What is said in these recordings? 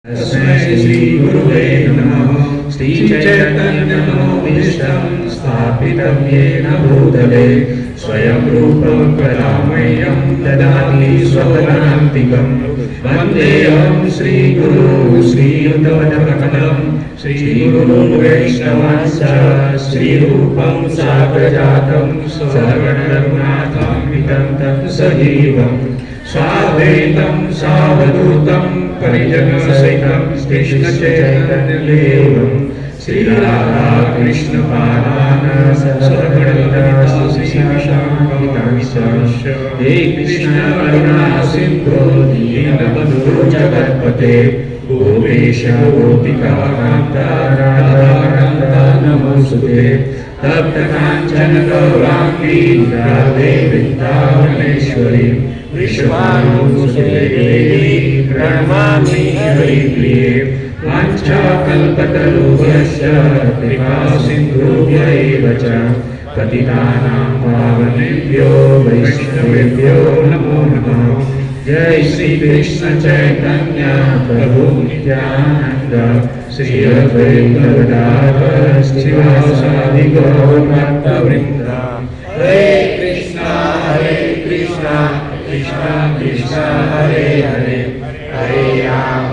तस्मै श्रीगुरुवे नमः। श्रीचैतन्यमनोभीष्टं स्थापितं येन भूतले स्वयं रूपं कदा मह्यं ददाति स्वपदान्तिकं। वन्देऽहं श्रीगुरू श्रीयुतपदकमलं श्रीगुरुं वैष्णवांश्च श्रीरूपं साग्रजातं सहगणरघुनाथान्वितं तत् सजीवं साद्वैतं सावधूतं परिजनसहितं कृष्णचैतन्यदेवं श्रीराधा कृष्णपादान् सहगणरघुनाथान्वितं हे कृष्ण करुणा सिन्धो दीनबन्धो जगत्पते गोपेश गोपिकान्त राधाकान्त नमोऽस्तुते। तप्तकाञ्चन गौराङ्गी राधे वृन्दावनेश्वरी विश्वानुसुते देवी प्रणमामि हरिप्रिये। वाञ्छाकल्पतरुभ्यश्च कृपा सिन्धुभ्य एव च पतितानां पावनेभ्यो वैष्णवेभ्यो नमो नमः। जय श्री कृष्ण चैतन्य प्रभु नित्यानंद श्री अद्वैत गदाधर श्रीवासादि गौरभक्तवृंद। हरे कृष्णा कृष्णा कृष्णा हरे हरे हरे राम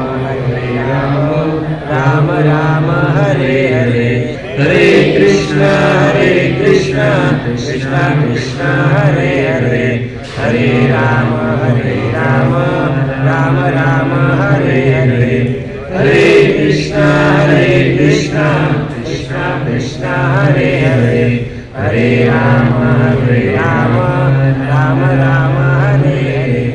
राम राम हरे हरे। हरे कृष्णा कृष्णा कृष्णा हरे हरे हरे राम राम राम हरे हरे। हरे कृष्णा कृष्णा कृष्णा हरे हरे हरे राम राम राम हरे हरे।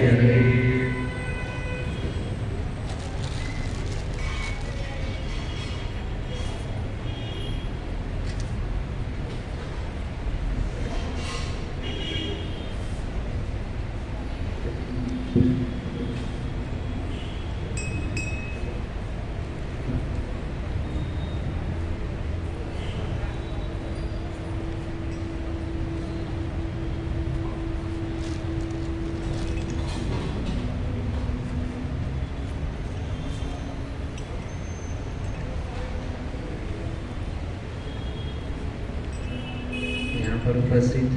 पर उपस्थित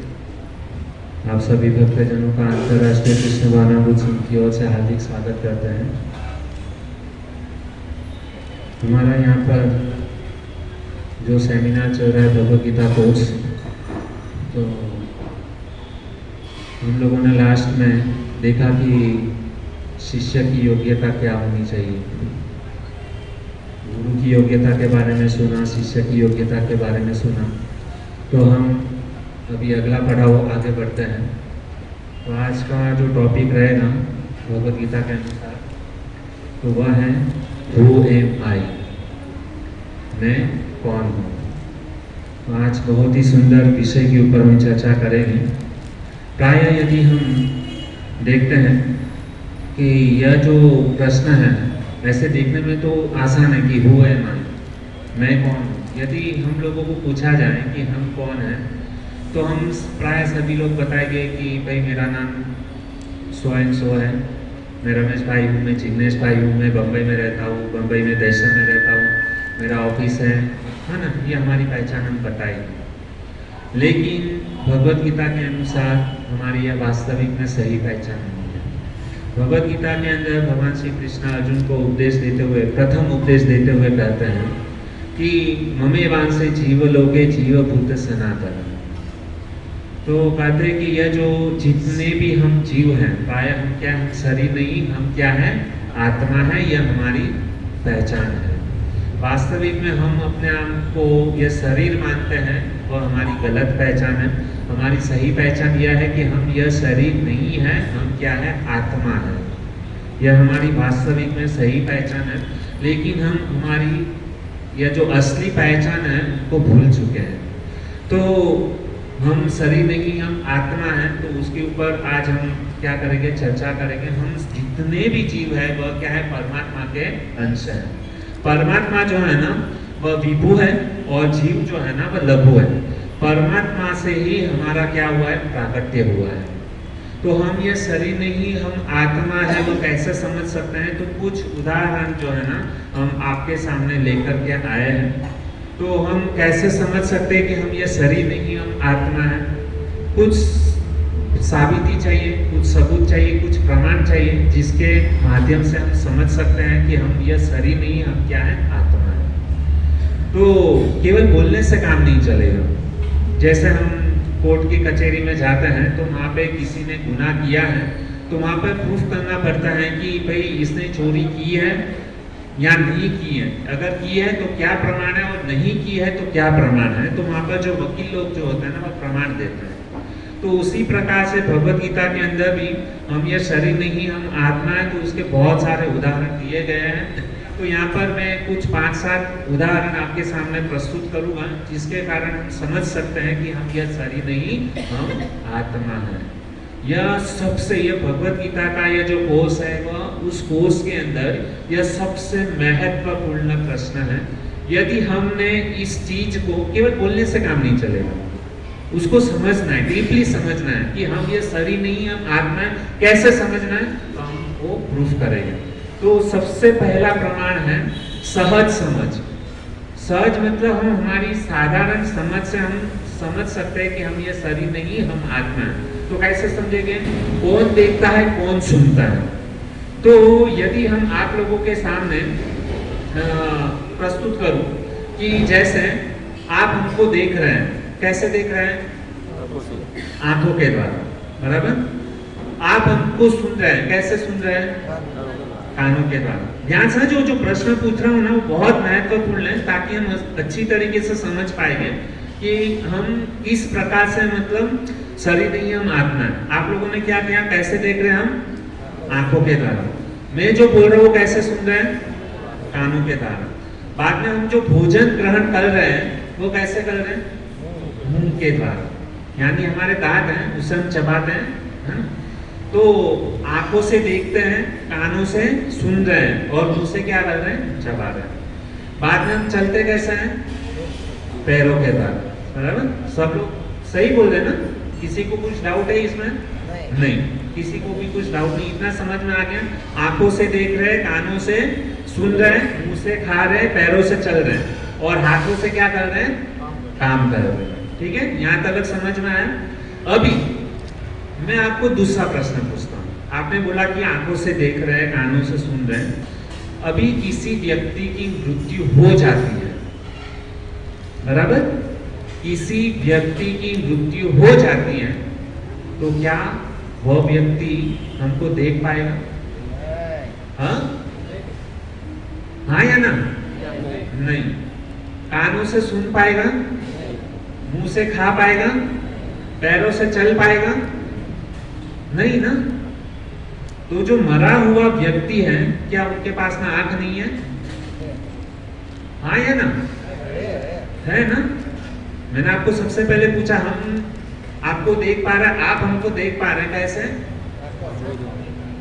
आप सभी भक्तजनों का अंतर्राष्ट्रीय कृष्ण भावनामृत संघ की ओर से हार्दिक स्वागत करते हैं। हमारा यहाँ पर जो सेमिनार चल रहा है भगवद गीता कोर्स, तो हम लोगों ने लास्ट में देखा कि शिष्य की योग्यता क्या होनी चाहिए। गुरु की योग्यता के बारे में सुना, शिष्य की योग्यता के बारे में सुना। तो हम अभी अगला पड़ाव आगे बढ़ते हैं। तो आज का जो टॉपिक रहेगा भगवद गीता के अनुसार, तो वह है हु एम आई, मैं कौन हूँ। तो आज बहुत ही सुंदर विषय के ऊपर हम चर्चा करेंगे। प्रायः यदि हम देखते हैं कि यह जो प्रश्न है ऐसे देखने में तो आसान है कि हु एम आई, मैं कौन हूँ। यदि हम लोगों को पूछा जाए कि हम कौन हैं, तो हम प्राय सभी लोग बताएंगे कि भाई मेरा नाम सो एंड सो है, मैं रमेश भाई हूँ, मैं जिग्नेश भाई हूँ, मैं बम्बई में रहता हूँ, बम्बई में दर्शन में रहता हूँ, मेरा ऑफिस है ना। ये हमारी पहचान हम बताएंगे। लेकिन भगवद गीता के अनुसार हमारी यह वास्तविक में सही पहचान नहीं है। भगवद गीता के अंदर भगवान श्री कृष्ण अर्जुन को उपदेश देते हुए, प्रथम उपदेश देते हुए कहते हैं कि ममेवांसे जीव लोके जीवभूत सनातन। तो कहते हैं कि यह जो जितने भी हम जीव हैं, प्राय हम क्या हैं, शरीर नहीं, हम क्या हैं, आत्मा है। यह हमारी पहचान है। वास्तविक में हम अपने आप को यह शरीर मानते हैं, वह हमारी गलत पहचान है। हमारी सही पहचान यह है कि हम यह शरीर नहीं है, हम क्या है, आत्मा है। यह हमारी वास्तविक में सही पहचान है। लेकिन हम हमारी यह जो असली पहचान है वो भूल चुके हैं। तो हम शरीर नहीं, हम आत्मा हैं। तो उसके ऊपर आज हम क्या करेंगे, चर्चा करेंगे। हम जितने भी जीव है वह क्या है, परमात्मा के अंश है। परमात्मा जो है ना वह विभु है और जीव जो है ना वह लघु है। परमात्मा से ही हमारा क्या हुआ है, प्राकट्य हुआ है। तो तो हम ये शरीर नहीं हम आत्मा है वो कैसे समझ सकते हैं? तो कुछ उदाहरण जो है ना हम आपके सामने लेकर के आए हैं। तो हम कैसे समझ सकते हैं कि हम ये शरीर नहीं हम आत्मा है? कुछ साबिती चाहिए, कुछ सबूत चाहिए, कुछ प्रमाण चाहिए जिसके माध्यम से हम समझ सकते हैं कि हम ये शरीर नहीं हम क्या है? आत्मा है। तो केवल बोलने से काम नहीं चलेगा। जैसे हम कोर्ट की कचहरी में जाते हैं तो वहाँ पे किसी ने गुनाह किया है तो वहाँ पे प्रूफ करना पड़ता है कि भाई इसने चोरी की है या नहीं की है। अगर की है तो क्या प्रमाण है और नहीं की है तो क्या प्रमाण है। तो वहाँ पर जो वकील लोग जो होते हैं ना वो प्रमाण देते हैं। तो उसी प्रकार से भगवत गीता के अंदर भी हम ये शरीर नहीं हम आत्मा है तो उसके बहुत सारे उदाहरण दिए गए हैं। तो यहाँ पर मैं कुछ 5-7 उदाहरण आपके सामने प्रस्तुत करूँगा जिसके कारण हम समझ सकते हैं कि हम यह शरीर नहीं हम आत्मा है। यह सबसे यह भगवत गीता का यह जो कोर्स है वह उस कोर्स के अंदर यह सबसे महत्वपूर्ण प्रश्न है। यदि हमने इस चीज को केवल बोलने से काम नहीं चलेगा, उसको समझना है, डीपली समझना है कि हम ये शरीर नहीं हम आत्मा है। कैसे समझना है? तो हम वो प्रूफ करेंगे। तो सबसे पहला प्रमाण है सहज समझ। सहज मतलब हम हमारी साधारण समझ से हम समझ सकते हैं कि हम ये शरीर नहीं हम आत्मा है। तो कैसे समझेंगे? कौन देखता है कौन सुनता है। तो यदि हम आप लोगों के सामने प्रस्तुत करूं कि जैसे आप हमको देख रहे हैं, कैसे देख रहे हैं? आंखों के द्वारा, बराबर। आप हमको सुन रहे हैं, कैसे सुन रहे हैं? कानों के द्वारा। ध्यान से जो प्रश्न पूछ रहा हूँ ना वो बहुत महत्वपूर्ण है ताकि हम अच्छी तरीके से समझ पाएंगे कि हम किस प्रकार से मतलब शरीर नहीं हम आत्मा है। आप लोगों ने क्या किया? कैसे देख रहे हैं हम? आंखों के द्वारा। मैं जो बोल रहा हूँ कैसे सुन रहे हैं? कानों के द्वारा। बाद में हम जो भोजन ग्रहण कर रहे हैं वो कैसे कर रहे हैं? मुंह के द्वारा। यानी हमारे दांत हैं उसे हम चबाते हैं, है ना? तो आंखों से देखते हैं, कानों से सुन रहे हैं और मुंह से क्या कर रहे हैं? चबा रहे हैं। बाद में हम चलते कैसे हैं? पैरों के द्वारा, बराबर। सब लोग सही बोल रहे हैं ना? किसी को कुछ डाउट है इसमें? नहीं, किसी को भी कुछ डाउट नहीं। इतना समझ में आ गया? आंखों से देख रहे हैं, कानों से सुन रहे हैं, मुंह से खा रहे हैं, पैरों से चल रहे हैं और हाथों से क्या कर रहे हैं? काम कर रहे हैं। ठीक है, यहाँ तक समझ में आया? अभी मैं आपको दूसरा प्रश्न पूछता हूँ। आपने बोला कि आंखों से देख रहे हैं, कानों से सुन रहे हैं। अभी किसी व्यक्ति की मृत्यु हो जाती है, बराबर। किसी व्यक्ति की मृत्यु हो जाती है तो क्या वह व्यक्ति हमको देख पाएगा? हाँ हाँ या ना? नहीं। कानों से सुन पाएगा, मुंह से खा पाएगा, पैरों से चल पाएगा? नहीं ना। तो जो मरा हुआ व्यक्ति है क्या उनके पास में आंख नहीं है? हाँ या ना? है ना? मैंने आपको सबसे पहले पूछा हम आपको देख पा रहे हैं, आप हमको देख पा रहे हैं, कैसे?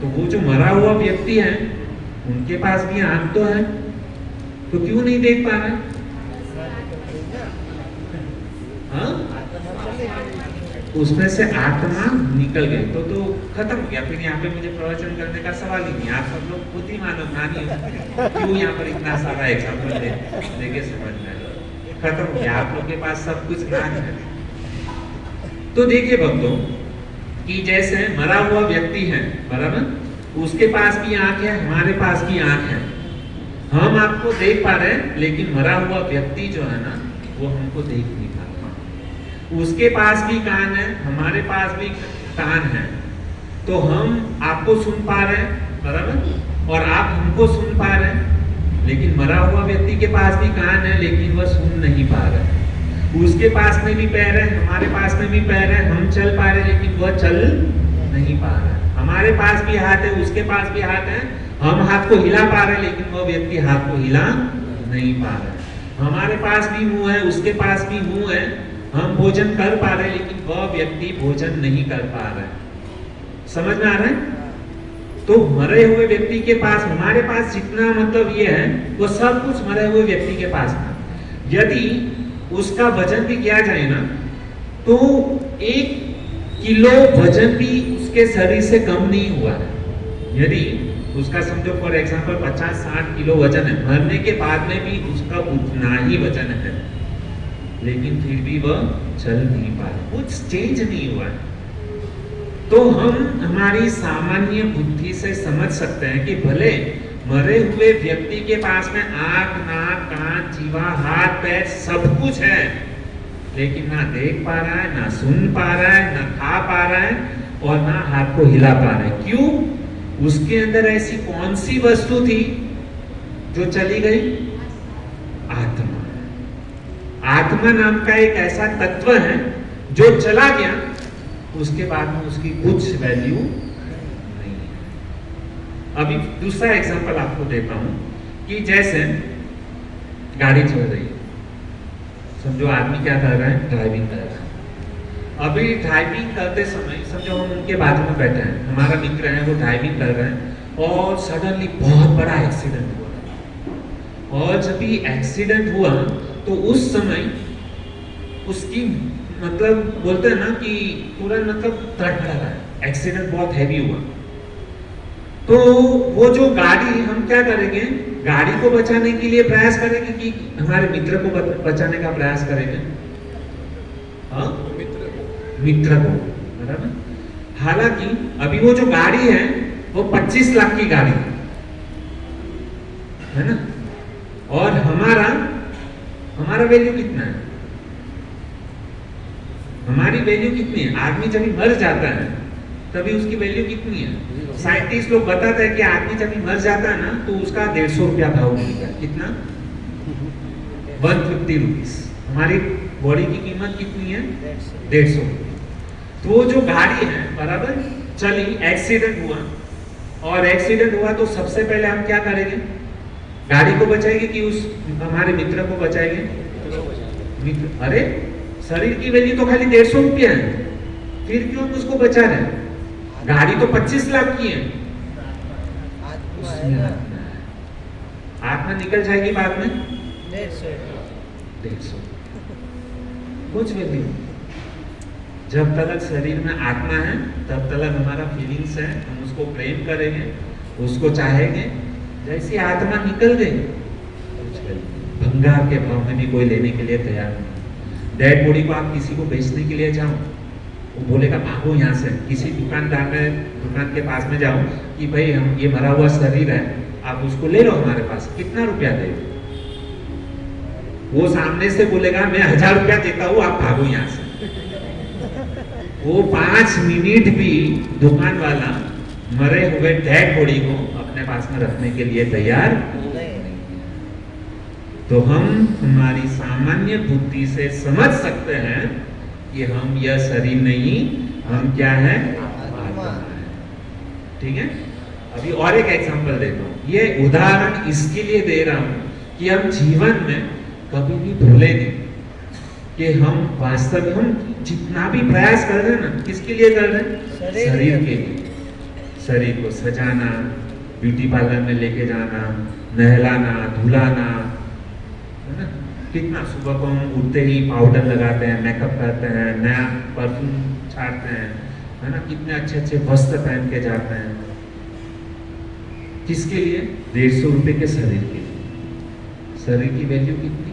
तो वो जो मरा हुआ व्यक्ति है उनके पास भी आंख तो है, तो क्यों नहीं देख पा रहे? हाँ? उसमें से आत्मा निकल गई तो खत्म हो गया। फिर यहाँ पे मुझे प्रवचन करने का सवाल ही नहीं। आप सब लोग खुद ही मानो ज्ञानी हो, क्यों यहाँ पर इतना सारा एग्जाम्पल देके समझ में खत्म हो गया। आप लोग के पास सब कुछ ज्ञान है। तो देखिए भक्तों कि जैसे मरा हुआ व्यक्ति है, बराबर, उसके पास भी आंख है, हमारे पास भी आंख है। हम आपको देख पा रहे हैं लेकिन मरा हुआ व्यक्ति जो है ना वो हमको देख नहीं पा रहा। उसके पास भी कान है, हमारे पास भी कान है। तो हम आपको सुन पा रहे हैं, बराबर, और आप हमको सुन पा रहे हैं। लेकिन मरा हुआ व्यक्ति के पास भी कान है लेकिन वह सुन नहीं पा रहा है। उसके पास में भी पैर है, हमारे पास में भी पैर है, हम चल पा रहे हैं लेकिन वह चल नहीं पा रहा है। हमारे पास भी हाथ है, उसके पास भी हाथ है, हम हाथ को हिला पा रहे हैं लेकिन वह व्यक्ति हाथ को हिला नहीं पा रहा है। हमारे पास भी मुंह है, उसके पास भी मुंह है, हम भोजन कर पा रहे हैं लेकिन वह व्यक्ति भोजन नहीं कर पा रहा है। समझ में आ रहा है? तो मरे हुए व्यक्ति के पास, हमारे पास जितना मतलब ये है वो सब कुछ मरे हुए व्यक्ति के पास था। यदि उसका वजन भी किया जाए ना तो 1 किलो वजन भी उसके शरीर से कम नहीं हुआ है। यदि उसका समझो फॉर एग्जाम्पल 50-60 किलो वजन है, मरने के बाद में भी उसका उतना ही वजन है, लेकिन फिर भी वह चल नहीं पा रहा, कुछ चेंज नहीं हुआ है। तो हम हमारी सामान्य बुद्धि से समझ सकते हैं कि भले मरे हुए व्यक्ति के पास में आंख, नाक, कान, जीवा, हाथ, पैर सब कुछ है, लेकिन ना देख पा रहा है, ना सुन पा रहा है, ना खा पा रहा है और ना हाथ को हिला पा रहा है। क्यों? उसके अंदर ऐसी कौन सी वस्तु थी जो चली गई? आत्मा। आत्मा नाम का एक ऐसा तत्व है जो चला गया, उसके बाद में उसकी कुछ वैल्यू नहीं है। अभी दूसरा एग्जांपल आपको देता हूं कि जैसे गाड़ी चल रही है, समझो आदमी क्या कर रहा है? ड्राइविंग कर रहा है। अभी ड्राइविंग करते समय समझो हम उनके बाजू में बैठे हैं, हमारा मित्र है, वो ड्राइविंग कर रहे हैं और सडनली बहुत बड़ा एक्सीडेंट हुआ। और जब भी एक्सीडेंट हुआ तो उस समय उसकी मतलब बोलते हैं ना कि पूरा मतलब तड़फड़ा रहा है, एक्सीडेंट बहुत हैवी हुआ। तो वो जो गाड़ी, हम क्या करेंगे? गाड़ी को बचाने के लिए प्रयास करेंगे कि हमारे मित्र को बचाने का प्रयास करेंगे? हाँ, मित्र को, बराबर। हालांकि अभी वो जो गाड़ी है वो 25 लाख की गाड़ी है ना, और हमारा वैल्यू कितना है? हमारी वैल्यू कितनी है? आदमी जब मर जाता है तभी उसकी वैल्यू कितनी है? साइंटिस्ट लोग बताते हैं कि आदमी जब मर जाता है ना तो उसका 150 रुपया भाव मिलता है। कितना? 150 रुपीज। हमारी बॉडी की कीमत कितनी है? 150। तो वो जो गाड़ी है, बराबर, चली, एक्सीडेंट हुआ, और एक्सीडेंट हुआ तो सबसे पहले हम क्या करेंगे? गाड़ी को बचाएंगे कि उस हमारे मित्र को बचाएंगे? मित्र। अरे शरीर की वैल्यू तो खाली 150 रुपया है, फिर क्यों उसको बचा रहे हैं? गाड़ी तो 25 लाख की है। आत्मा निकल जाएगी बाद में 150। कुछ वैल्यू। जब तक शरीर में आत्मा है तब तक हमारा फीलिंग्स है, हम उसको प्रेम करेंगे, उसको चाहेंगे। जैसी आत्मा निकल गई, भंगार के भाव में भी कोई लेने के लिए तैयार नहीं। डेड बॉडी को आप किसी को बेचने के लिए जाओ, वो बोलेगा भागो यहाँ से। किसी दुकान के पास में जाओ कि भाई हम ये मरा हुआ शरीर है, आप उसको ले लो हमारे पास, कितना रुपया दे? वो सामने से बोलेगा मैं 1000 रुपया देता हूँ, आप भागो यहाँ से। वो 5 मिनट भी दुकान वाला मरे हुए डेड बॉडी को अपने पास में रखने के लिए तैयार नहीं। तो हम हमारी सामान्य बुद्धि से समझ सकते हैं कि हम यह शरीर नहीं, हम क्या है? आत्मा है। ठीक है? अभी और एक एग्जांपल देता हूँ। ये उदाहरण इसके लिए दे रहा हूँ कि हम जीवन में कभी भी भूले नहीं कि हम वास्तव में हम जितना भी प्रयास कर रहे हैं ना, किसके लिए कर रहे हैं? शरीर के लिए। शरीर को सजाना, ब्यूटी पार्लर में लेके जाना, नहलाना, धुलाना, है ना? कितना सुबह को हम उठते ही पाउडर लगाते हैं, मेकअप करते हैं, नया परफ्यूम छाटते हैं, है ना? कितने अच्छे अच्छे वस्त्र पहन के जाते हैं। किसके लिए? 150 रुपए के शरीर के लिए। शरीर की वैल्यू कितनी?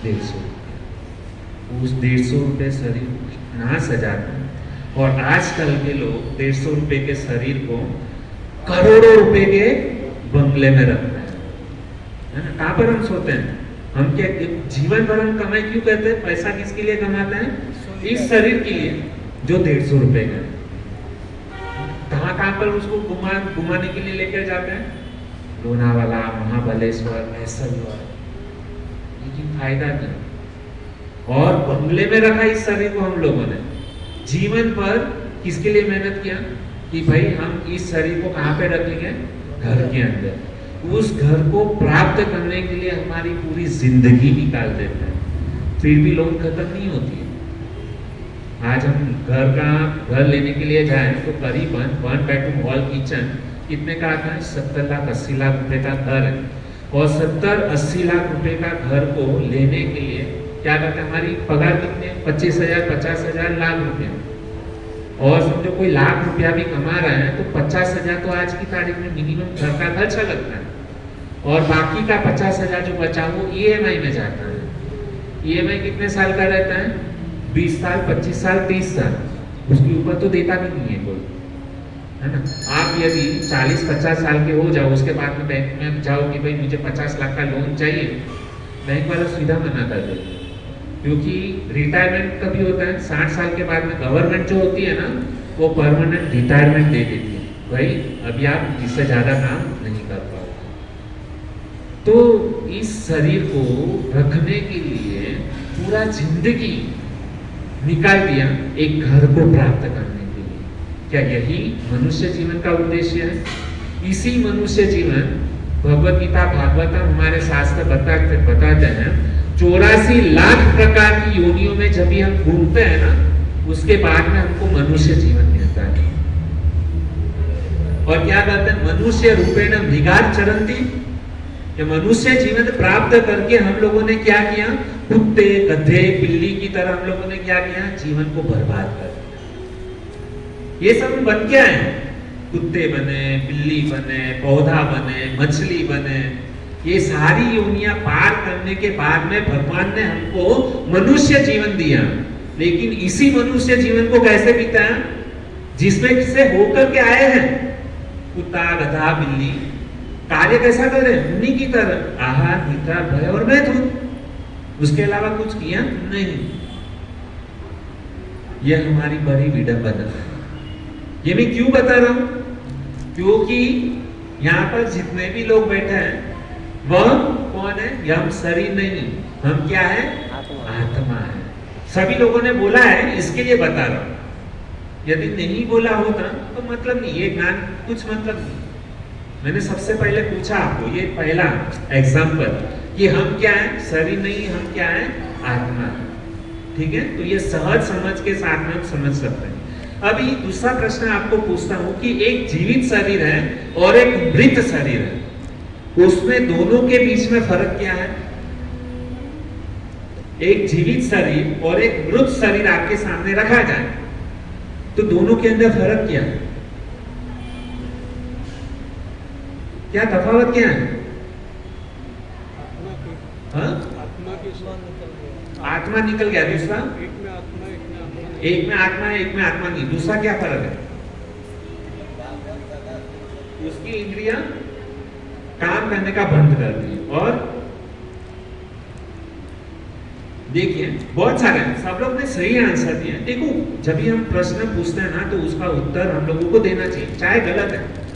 150 रुपये। उस 150 रुपये शरीर को कितना सजाते हैं। और आजकल के लोग 150 रुपए के शरीर को करोड़ों रुपए के बंगले में रखते हैं, है ना? कहाँ पर हम सोते हैं? हम क्या जीवन भर हम कमाई क्यों करते हैं? पैसा किसके लिए कमाते हैं? इस शरीर के लिए जो 150 रुपए का है। कहाँ पर उसको घुमाने के लिए लेकर जाते हैं? लोनावाला, महाबलेश्वर, मैसूर। लेकिन फायदा क्या? और बंगले में रखा इस शरीर को हम लोगों ने। जीवन पर किसके लिए मेहनत किया कि भाई हम इस शरीर को कहाँ पे रखेंगे? घर के अंदर। उस घर को प्राप्त करने के लिए हमारी पूरी जिंदगी निकाल देते हैं, फिर भी लोन खत्म नहीं होती है। आज हम घर लेने के लिए जाएं तो करीबन 1 बेडरूम हॉल किचन कितने का आता है? 70 लाख 80 लाख रुपए का घर है। और 70-80 लाख रुपए का घर को लेने के लिए क्या करते हैं? हमारी पगार कितने? 25,000 50,000 लाख रुपए। और समझो कोई लाख रुपया भी कमा रहा है तो 50,000 तो आज की तारीख में मिनिमम घर का खर्चा लगता है और बाकी का 50,000 जो बचा वो ईएमआई में जाता है। ईएमआई कितने साल का रहता है? 20 साल, 25 साल, 30 साल। उसके ऊपर तो देता भी नहीं है कोई, है ना। आप यदि 40-50 साल के हो जाओ, उसके बाद में बैंक में जाओ कि भाई मुझे 50 लाख का लोन चाहिए, बैंक वाला सीधा मना कर देगा। क्योंकि रिटायरमेंट कभी होता है 60 साल के बाद में, गवर्नमेंट जो होती है ना वो परमानेंट रिटायरमेंट दे देती है, भाई अभी आप इससे ज़्यादा काम नहीं कर पाओगे। तो इस शरीर को रखने के लिए पूरा जिंदगी निकाल दिया एक घर को प्राप्त करने के लिए। क्या यही मनुष्य जीवन का उद्देश्य है? इसी मनुष्य जीवन भगवत गीता भागवतम हमारे शास्त्र बताते हैं 84 लाख प्रकार की योनियों में जब भी हम घूमते हैं ना, उसके बाद में हमको मनुष्य जीवन मिलता है। और क्या कहते हैं? मनुष्य रूपेण मृगार चरंती। ये मनुष्य जीवन प्राप्त करके हम लोगों ने क्या किया? कुत्ते, गधे, बिल्ली की तरह हम लोगों ने क्या किया? जीवन को बर्बाद कर दिया। ये सब बन क्या है? कुत्ते बने, बिल्ली बने, पौधा बने, मछली बने। ये सारी योनियां पार करने के बाद में भगवान ने हमको मनुष्य जीवन दिया। लेकिन इसी मनुष्य जीवन को कैसे बिताया? जिसमें से होकर के आए हैं कुत्ता, गधा, बिल्ली, कार्य कैसा करे? उन्हीं की तरह आहार, निद्रा, भय और मैथुन। उसके अलावा कुछ किया नहीं। यह हमारी बड़ी विडंबना है। ये मैं क्यों बता रहा हूं? क्योंकि यहाँ पर जितने भी लोग बैठे हैं वह कौन है? हम शरीर नहीं, हम क्या है? आत्मा है। सभी लोगों ने बोला है, इसके लिए बता रहा हूं। यदि नहीं बोला होता तो मतलब नहीं, ये ज्ञान कुछ मतलब नहीं। मैंने सबसे पहले पूछा आपको, ये पहला एग्जाम्पल कि हम क्या है? शरीर नहीं, हम क्या है? आत्मा। ठीक है, तो ये सहज समझ के साथ में हम समझ सकते हैं। अभी दूसरा प्रश्न आपको पूछता हूं कि एक जीवित शरीर है और एक मृत शरीर है, उसमें दोनों के बीच में फर्क क्या है? एक जीवित शरीर और एक मृत शरीर आपके सामने रखा जाए तो दोनों के अंदर फर्क क्या है? क्या तफावत क्या है? आत्मा निकल गया। दूसरा एक में आत्मा है, एक में आत्मा नहीं। दूसरा क्या फर्क है? उसकी इंद्रियां काम करने का बंद कर दी। और देखिए बहुत सारे सब लोग ने सही आंसर दिया। देखो जब भी हम प्रश्न पूछते हैं ना तो उसका उत्तर हम लोगों को देना चाहिए, चाहे गलत है।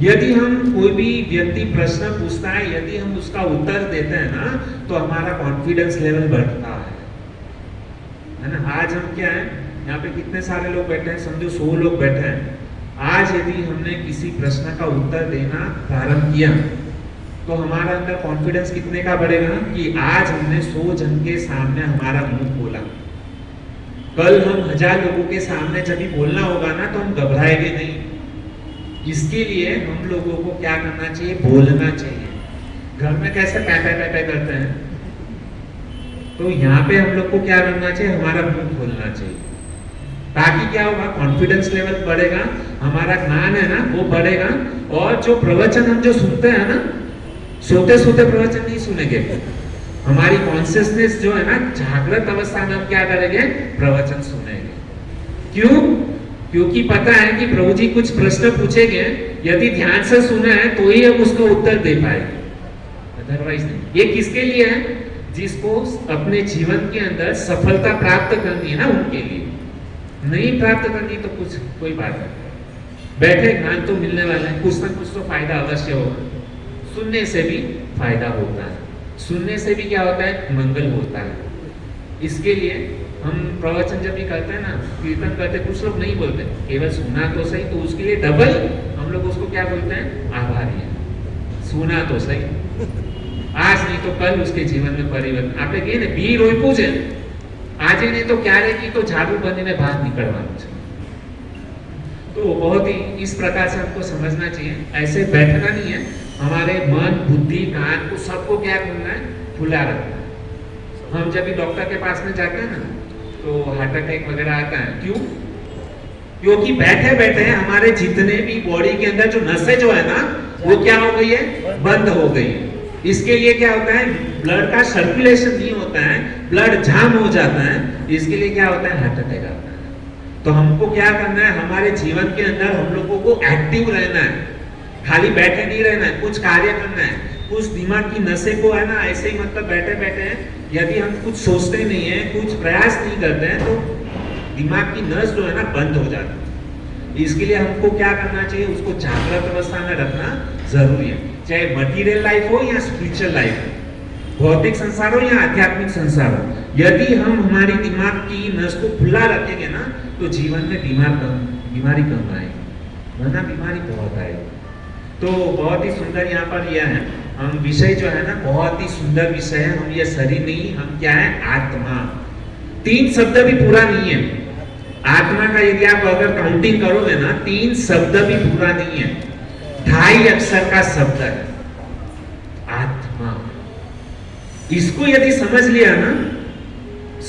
यदि हम कोई भी व्यक्ति प्रश्न पूछता है, यदि हम उसका उत्तर देते हैं ना तो हमारा कॉन्फिडेंस लेवल बढ़ता है ना। आज हम क्या है, यहाँ पे कितने सारे लोग बैठे हैं, समझो 100 लोग बैठे हैं। आज यदि हमने किसी प्रश्न का उत्तर देना प्रारंभ किया तो हमारा अंदर कॉन्फिडेंस कितने का बढ़ेगा कि आज हमने 100 जन के सामने हमारा मुंह खोला। कल हम 1000 लोगों के सामने जब भी बोलना होगा ना तो हम घबराएंगे नहीं। इसके लिए हम लोगों को क्या करना चाहिए? बोलना चाहिए। घर में कैसे पै करते हैं, तो यहाँ पे हम लोग को क्या करना चाहिए? हमारा मुंह खोलना चाहिए। ताकि क्या होगा? कॉन्फिडेंस लेवल बढ़ेगा, हमारा ज्ञान है ना वो बढ़ेगा। और जो प्रवचन हम जो सुनते हैं ना, सोते सोते प्रवचन नहीं सुनेंगे। हमारी कॉन्शियसनेस जो है ना, जागृत अवस्था में हम क्या करेंगे? प्रवचन सुनेंगे। क्यों? क्योंकि पता है कि प्रभु जी कुछ प्रश्न पूछेंगे, यदि ध्यान से सुना है तो ही हम उसका उत्तर दे पाएंगे, अदरवाइज नहीं। ये किसके लिए है? जिसको अपने जीवन के अंदर सफलता प्राप्त करनी है ना, उनके लिए। नहीं प्राप्त करनी तो कुछ कोई बात नहीं। बैठे ज्ञान तो मिलने वाला है, कुछ ना कुछ तो फायदा अवश्य होगा। सुनने से भी फायदा होता है, सुनने से भी क्या होता है? मंगल होता है। इसके लिए हम प्रवचन जब भी करते हैं ना, कीर्तन करते, कुछ लोग नहीं बोलते, केवल सुना तो सही, तो उसके लिए डबल हम लोग उसको क्या बोलते हैं? आभारी है। सुना तो सही, आज नहीं तो कल उसके जीवन में परिवर्तन। आप कहिए ना बी रोई पूजे आज नहीं तो क्या रहेगी, तो झाड़ू बने बाहर निकलवाना चाहिए। तो बहुत ही इस प्रकार से हमको समझना चाहिए। ऐसे बैठना नहीं है, हमारे मन, बुद्धि, कान को सबको क्या करना है? खुला रखना है। हम जब भी डॉक्टर के पास में जाते हैं ना तो हार्ट अटैक वगैरह आता है, क्यों? क्योंकि बैठे बैठे हमारे जितने भी बॉडी के अंदर जो नसें जो है ना वो क्या हो गई है, बंद हो गई है। इसके लिए क्या होता है, ब्लड का सर्कुलेशन नहीं होता है, ब्लड जाम हो जाता है, इसके लिए क्या होता है, हार्ट अटैक आता है। तो हमको क्या करना है, हमारे जीवन के अंदर हम लोगों को एक्टिव रहना है, खाली बैठे नहीं रहना है, कुछ कार्य करना है, कुछ दिमाग की नसें को है ना ऐसे ही मतलब बैठे बैठे हैं, यदि हम कुछ सोचते नहीं है, कुछ प्रयास नहीं करते हैं तो दिमाग की नस जो है ना बंद हो जाती है। इसके लिए हमको क्या करना चाहिए, उसको जागृत अवस्था में रखना जरूरी है, चाहे मटीरियल लाइफ हो या स्पिरिचुअल लाइफ हो, भौतिक संसार हो या आध्यात्मिक संसार हो। यदि हम हमारी दिमाग की नस को खुला रखेंगे ना तो जीवन में बीमारी कम आएगी, वरना बीमारी बहुत आएगी। तो बहुत ही सुंदर यहाँ पर यह है, हम विषय जो है ना बहुत ही सुंदर विषय है। हम ये शरीर नहीं, हम क्या है, आत्मा। 3 शब्द भी पूरा नहीं है आत्मा का, यदि आप अगर काउंटिंग करोगे ना 3 शब्द भी पूरा नहीं है, 2.5 अक्षर का शब्द है आत्मा। इसको यदि समझ लिया ना,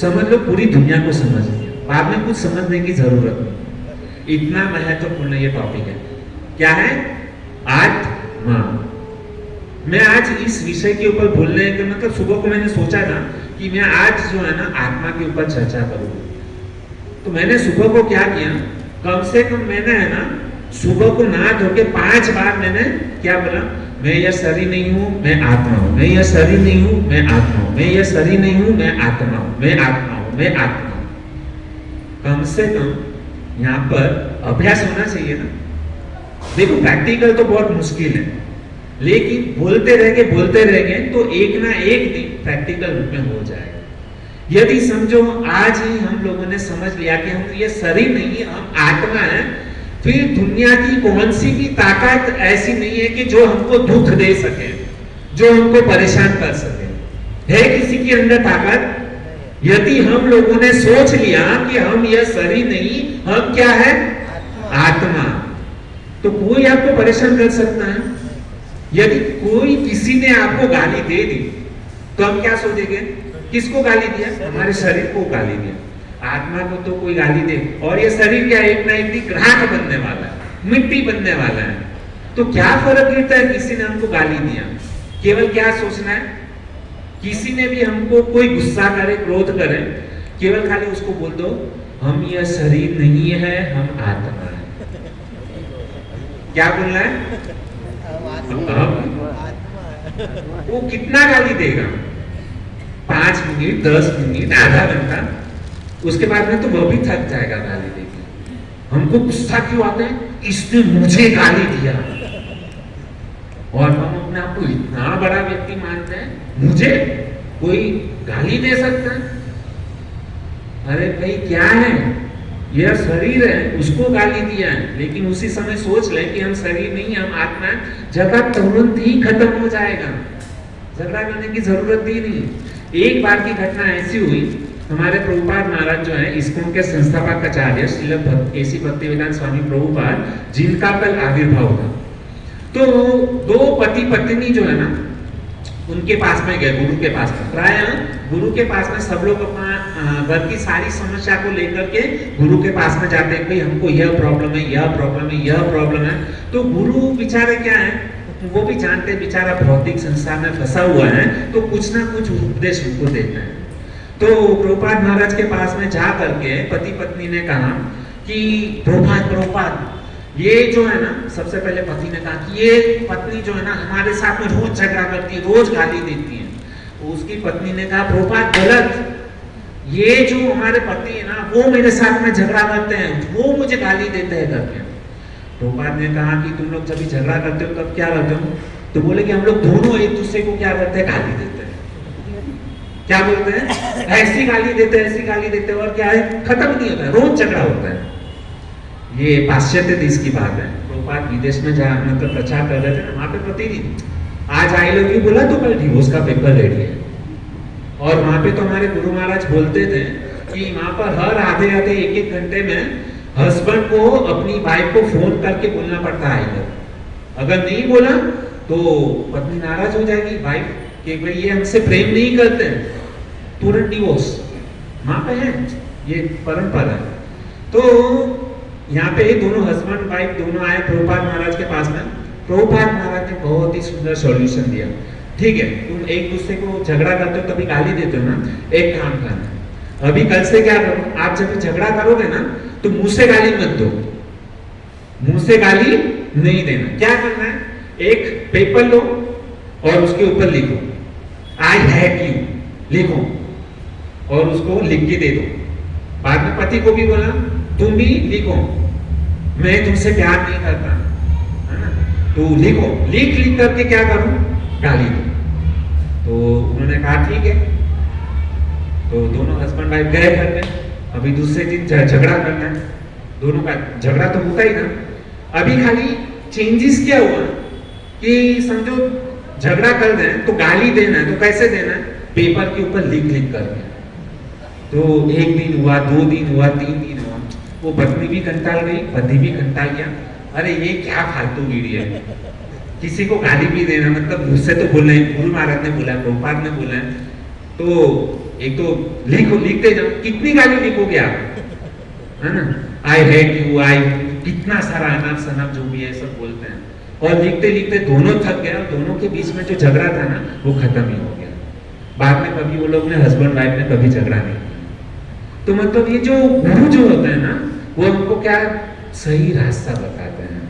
समझ लो पूरी दुनिया को समझ लिया, बाद में कुछ समझने की जरूरत नहीं। इतना महत्वपूर्ण ये टॉपिक है। क्या है, आत्मा। मैं आज इस विषय के ऊपर बोलने के मतलब सुबह को मैंने सोचा था कि मैं आज जो है ना आत्मा के ऊपर चर्चा करूंगा। तो मैंने सुबह को क्या किया, कम से कम मैंने है ना सुबह को नहा धो के 5 बार मैंने क्या बोला, मैं यह शरीर नहीं हूं, मैं आत्मा हूं, मैं यह शरीर नहीं हूं, मैं आत्मा हूं, मैं यह शरीर नहीं हूं, मैं आत्मा हूं, मैं आत्मा हूं, मैं आत्मा हूं। कम से कम यहाँ पर अभ्यास होना चाहिए ना। देखो प्रैक्टिकल तो बहुत मुश्किल है, लेकिन बोलते रहेंगे तो एक ना एक दिन प्रैक्टिकल रूप में हो जाएगा। यदि समझो आज ही हम लोगों ने समझ लिया कि हम ये शरीर नहीं, हम आत्मा है, फिर दुनिया की कौन सी भी ताकत ऐसी नहीं है कि जो हमको दुख दे सके, जो हमको परेशान कर सके। है किसी के अंदर ताकत? यदि हम लोगों ने सोच लिया कि हम यह शरीर नहीं, हम क्या है, आत्मा, तो कोई आपको परेशान कर सकता है? यदि कोई किसी ने आपको गाली दे दी तो हम क्या सोचेंगे, किसको गाली दिया, हमारे शरीर को गाली दिया। आत्मा को तो कोई गाली दे, और ये शरीर क्या एक ना एक दिन ग्राहक बनने वाला है, मिट्टी बनने वाला है। तो क्या फर्क गिरता है, किसी ने हमको गाली दिया, केवल क्या सोचना है, किसी ने भी हमको कोई गुस्सा करे, क्रोध करे, केवल खाली उसको बोल दो हम यह शरीर नहीं है, हम आत्मा है। क्या बोलना है, वो कितना गाली देगा, 5 मिनट, 10 मिनट, आधा घंटा, उसके बाद में तो वो भी थक जाएगा गाली देके। हमको गुस्सा क्यों आता है, इसने मुझे गाली दिया, और हम अपने आप को इतना बड़ा व्यक्ति मानते हैं, मुझे कोई गाली दे सकता है? अरे भाई क्या है, यह शरीर है, उसको गाली दिया है, लेकिन उसी समय सोच ले कि हम शरीर नहीं, हम आत्मा है, झगड़ा तुरंत ही खत्म हो जाएगा, झगड़ा करने की जरूरत ही नहीं। एक बार की घटना ऐसी हुई, हमारे प्रभुपाद महाराज जो है इस्कॉन के संस्थापक आचार्य श्रील केसी भक्तिवेदांत स्वामी प्रभुपाद, जिनका कल आविर्भाव था, तो 2 पति पत्नी जो है ना उनके पास में गए, गुरु के पास में। प्राय गुरु के पास में सब लोग अपना घर की सारी समस्या को लेकर के गुरु के पास में जाते हैं, भाई हमको यह प्रॉब्लम है, यह प्रॉब्लम है, यह प्रॉब्लम है। तो गुरु बेचारे क्या है, वो भी जानते हैं बेचारा भौतिक संसार में फंसा हुआ है, तो कुछ ना कुछ उपदेश उनको देता है। तो प्रभुपाद महाराज के पास में जा करके पति पत्नी ने कहा कि प्रभुपाद ये जो है ना, सबसे पहले पति ने कहा कि ये पत्नी जो है ना हमारे साथ में रोज झगड़ा करती है, रोज गाली देती है। तो उसकी पत्नी ने कहा प्रभुपाद गलत, ये जो हमारे पति है ना वो मेरे साथ में झगड़ा करते हैं, वो मुझे गाली देते हैं करके। प्रभुपाद ने कहा कि तुम लोग जब झगड़ा करते हो तब क्या करते हो? तो बोले कि हम लोग दोनों एक दूसरे को क्या करते हैं, गाली देते हैं। क्या बोलते हैं, ऐसी गाली देते हैं, ऐसी गाली देते हैं, और क्या है, खत्म नहीं होता है, रोज झगड़ा होता है। ये पाश्चात्य देश की बात है। प्रभुपाद विदेश में जा मतलब प्रचार कर रहे थे ना, वहां पे प्रतिदिन आज आई लव यू बोला तो कल डिवोर्स का पेपर रेडी है। और वहां पे तो हमारे गुरु महाराज बोलते थे कि वहां पर हर आधे आधे 1-1 घंटे में हस्बैंड को अपनी वाइफ को फोन करके बोलना पड़ता है आई लव। अगर नहीं बोला तो पत्नी नाराज हो जाएगी वाइफ कि भाई ये हमसे प्रेम नहीं करते, तुरंत डिवोर्स। वहां पे है ये परंपरा। तो यहाँ पे दोनों हस्बैंड वाइफ दोनों आए प्रभुपाद महाराज के पास में। प्रभुपाद महाराज ने बहुत ही सुंदर सॉल्यूशन दिया। ठीक है, तुम एक दूसरे को झगड़ा करते हो तभी गाली देते हो ना, एक काम करना, अभी कल से क्या करो, आप जब झगड़ा करोगे ना तो मुंह से गाली मत दो, मुंह से गाली नहीं देना। क्या करना है, एक पेपर लो और उसके ऊपर लिखो आई हेट यू, लिखो और उसको लिख के दे दो। बाद में पति को भी बोला तुम भी लिखो मैं तुमसे प्यार नहीं करता, है ना, तो लिखो, लिख लिख करके क्या करो, गाली दो। तो उन्होंने कहा ठीक है, तो दोनों हस्बैंड वाइफ गए घर में। अभी दूसरे दिन झगड़ा करना है, दोनों का झगड़ा तो होता ही ना। अभी खाली चेंजेस क्या हुआ कि समझो झगड़ा कर रहे हैं तो गाली देना है, तो कैसे देना है, पेपर के ऊपर लिख लिख करके। तो एक दिन हुआ, 2 दिन हुआ, 3 दिन हुआ, वो पत्नी भी कंटाल गई, पति भी कंटाल गया। अरे ये क्या फालतू गिरी है, किसी को गाली भी देना, मतलब मुझसे तो बोलना है, गुरु महाराज ने बोला, प्रभुपाद ने बोला है, तो एक तो लिखो, लिखते जाओ, कितनी गाली लिखोगे आप, है ना, आई हेट यू, आई कितना सारा अनाप शनाप जो भी है सब बोलते हैं। और लिखते लिखते दोनों थक गए और दोनों के बीच में जो झगड़ा था ना वो खत्म ही हो गया। बाद में कभी वो लोग ने हस्बैंड वाइफ ने कभी झगड़ा नहीं किया। तो मतलब ये जो गुरु जो होता है ना वो हमको क्या सही रास्ता बताते हैं।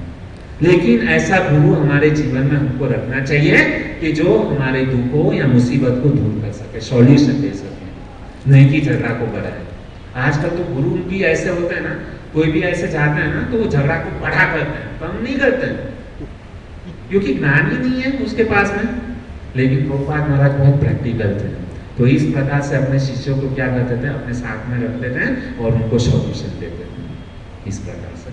लेकिन ऐसा गुरु हमारे जीवन में हमको रखना चाहिए कि जो हमारे दुखों या मुसीबत को दूर कर सके, सॉल्यूशन दे सके, नहीं कि झगड़ा को बढ़ाए। आजकल तो गुरु भी ऐसे होते हैं ना, कोई भी ऐसे जाते हैं ना तो वो झगड़ा को बढ़ा करते हैं, कम नहीं करते हैं, क्योंकि ज्ञान ही नहीं है उसके पास में। लेकिन प्रभुपाद महाराज बहुत प्रैक्टिकल थे, तो इस प्रकार से अपने शिष्यों को क्या करते थे, अपने साथ में रखते थे और उनको सॉल्यूशन देते थे इस प्रकार से।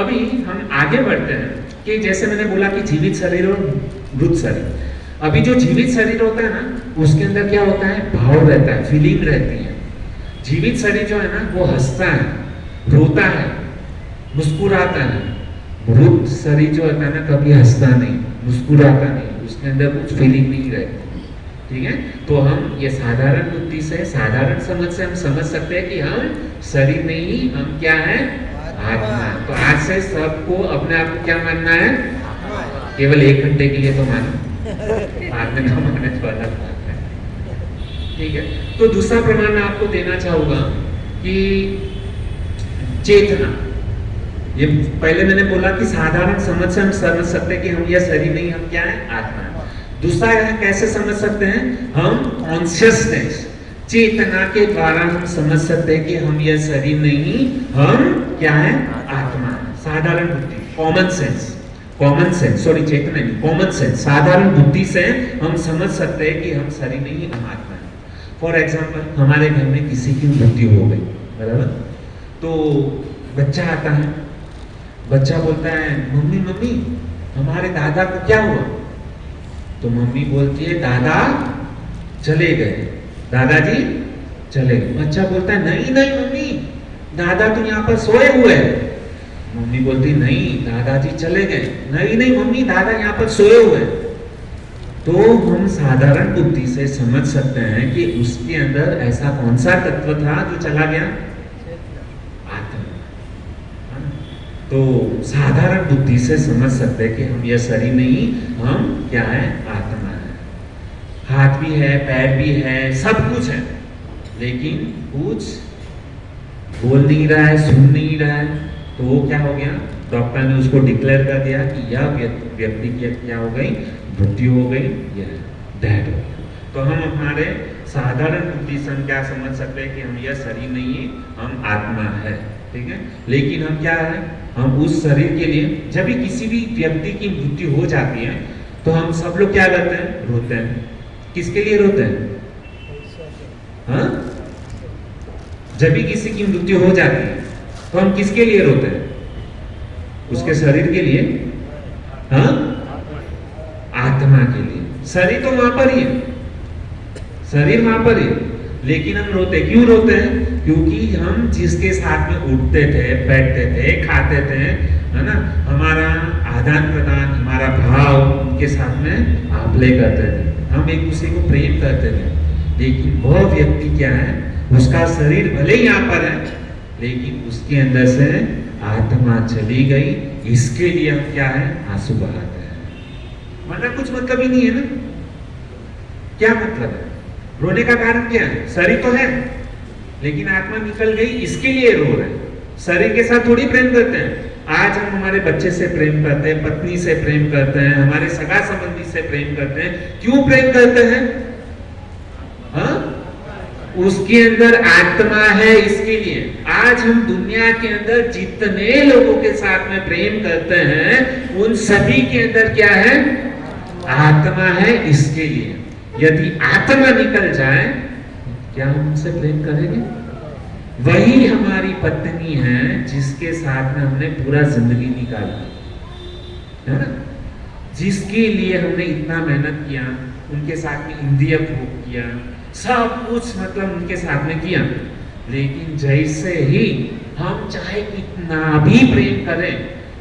अभी हम आगे बढ़ते हैं कि जैसे मैंने बोला कि जीवित शरीर और मृत शरीर। अभी जो जीवित शरीर होता है ना उसके अंदर क्या होता है, भाव रहता है, फीलिंग रहती है। जीवित शरीर जो है ना वो हंसता है, रोता है, मुस्कुराता है। मृत शरीर जो होता है ना कभी हंसता नहीं, मुस्कुराता नहीं, उसके अंदर कुछ फीलिंग नहीं रहती। ठीक है, तो हम ये साधारण बुद्धि से, साधारण समझ से हम समझ सकते हैं कि हम शरीर नहीं, हम क्या है, आत्मा। तो आज से सबको अपने आप को क्या मानना है, केवल 1 घंटे के लिए तो मानो, बाद में ना माने तो अलग बात है। ठीक है, तो दूसरा प्रमाण मैं आपको देना चाहूंगा कि चेतना। ये पहले मैंने बोला कि साधारण समझ से हम समझ सकते हैं कि हम यह शरीर नहीं, हम क्या है, आत्मा है। दूसरा है कैसे समझ सकते हैं, हम कॉन्शियसनेस, चेतना के द्वारा हम समझ सकते हैं कि हम यह शरीर नहीं, हम क्या है, आत्मा है। साधारण बुद्धि, common sense, common sense, sorry चेतना नहीं, कॉमन सेंस, साधारण बुद्धि से हम समझ सकते हैं कि हम शरीर नहीं, हम आत्मा है। फॉर एग्जाम्पल हमारे घर में किसी की मृत्यु हो गई, बराबर, तो बच्चा आता है, बच्चा बोलता है मम्मी मम्मी हमारे दादा को क्या हुआ, तो मम्मी बोलती है दादा चले गए, दादाजी चले गए। बच्चा बोलता है नहीं नहीं मम्मी दादा तो यहाँ पर सोए हुए हैं। मम्मी बोलती नहीं दादाजी चले गए, नहीं नहीं मम्मी दादा यहाँ पर सोए हुए हैं। तो हम साधारण बुद्धि से समझ सकते हैं कि उसके अंदर ऐसा कौन सा तत्व था जो चला गया, आत्मा। तो साधारण बुद्धि से समझ सकते हैं कि हम यह शरीर नहीं, हम क्या है, आत्मा है। हाथ भी है, पैर भी है, सब कुछ है, लेकिन कुछ बोल नहीं रहा है, सुन नहीं रहा है। तो वो क्या हो गया, डॉक्टर ने उसको डिक्लेयर कर दिया कि यह व्यक्ति की क्या हो गई, मृत्यु हो गई, यह डेड हो गया। तो हम हमारे साधारण बुद्धि से हम क्या समझ सकते हैं कि हम यह शरीर नहीं है, हम आत्मा है। ठीक है, लेकिन हम क्या है, हम उस शरीर के लिए जब भी किसी भी व्यक्ति की मृत्यु हो जाती है तो हम सब लोग क्या करते हैं, रोते हैं। किसके लिए रोते हैं, हाँ, जब भी किसी की मृत्यु हो जाती है तो हम किसके लिए रोते हैं, उसके शरीर के लिए, हाँ, आत्मा के लिए। शरीर तो वहां पर ही है, शरीर वहां पर ही, लेकिन हम रोते क्यों रोते हैं, क्योंकि हम जिसके साथ में उठते थे, बैठते थे, खाते थे, है ना, हमारा आदान प्रदान, हमारा भाव उनके साथ में आपले करते थे, हम एक दूसरे को प्रेम करते थे। लेकिन वह व्यक्ति क्या है, उसका शरीर भले ही यहाँ पर है लेकिन उसके अंदर से आत्मा चली गई, इसके लिए हम क्या है, आंसू बहाते हैं। वरना कुछ मतलब ही नहीं है ना। क्या मतलब है? रोने का कारण क्या है? शरीर तो है, लेकिन आत्मा निकल गई, इसके लिए रो रहे हैं। शरीर के साथ थोड़ी प्रेम करते हैं। आज हम हमारे बच्चे से प्रेम करते हैं, पत्नी से प्रेम करते हैं, हमारे सगा संबंधी से प्रेम करते हैं। क्यों प्रेम करते हैं? हाँ, उसके अंदर आत्मा है, इसके लिए। आज हम दुनिया के अंदर जितने लोगों के साथ में प्रेम करते हैं, उन सभी के अंदर क्या है, आत्मा है, इसके लिए। यदि आत्मा निकल जाए, क्या हम उनसे प्रेम करेंगे? वही हमारी पत्नी है जिसके साथ में हमने पूरा जिंदगी निकाली, है ना, जिसके लिए हमने इतना मेहनत किया, उनके साथ में इंद्रिय भोग किया, सब कुछ मतलब उनके साथ में किया। लेकिन जैसे ही हम चाहे कितना भी प्रेम करें,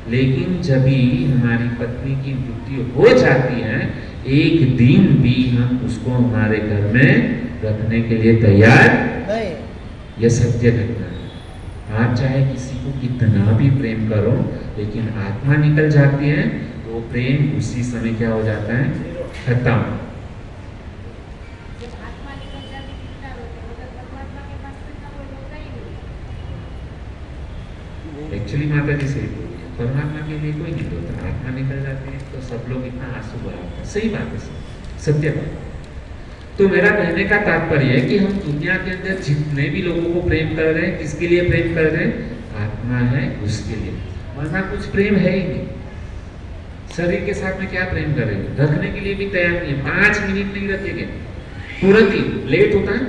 लेकिन जब भी हमारी पत्नी की मृत्यु हो जाती है, एक दिन भी हम उसको हमारे घर में रखने के लिए तैयार नहीं। यह सत्य घटना है। आप चाहे किसी को कितना भी प्रेम करो, लेकिन आत्मा निकल जाती है, तो वो प्रेम उसी समय क्या हो जाता है, खत्म। एक्चुअली माता जी सही बोली है, परमात्मा के लिए कोई नहीं होता। आत्मा निकल जाती है तो सब लोग इतना आंसू बहाते हैं। सही बात है, सत्य बात। तो मेरा कहने का तात्पर्य है कि हम दुनिया के अंदर जितने भी लोगों को प्रेम कर रहे हैं, किसके लिए प्रेम कर रहे हैं, आत्मा है, उसके लिए। वरना कुछ प्रेम है ही नहीं। शरीर के साथ में क्या प्रेम करेंगे? रखने के लिए भी तैयार नहीं है। 5 मिनट नहीं रखेंगे, तुरंत ही लेट होता है,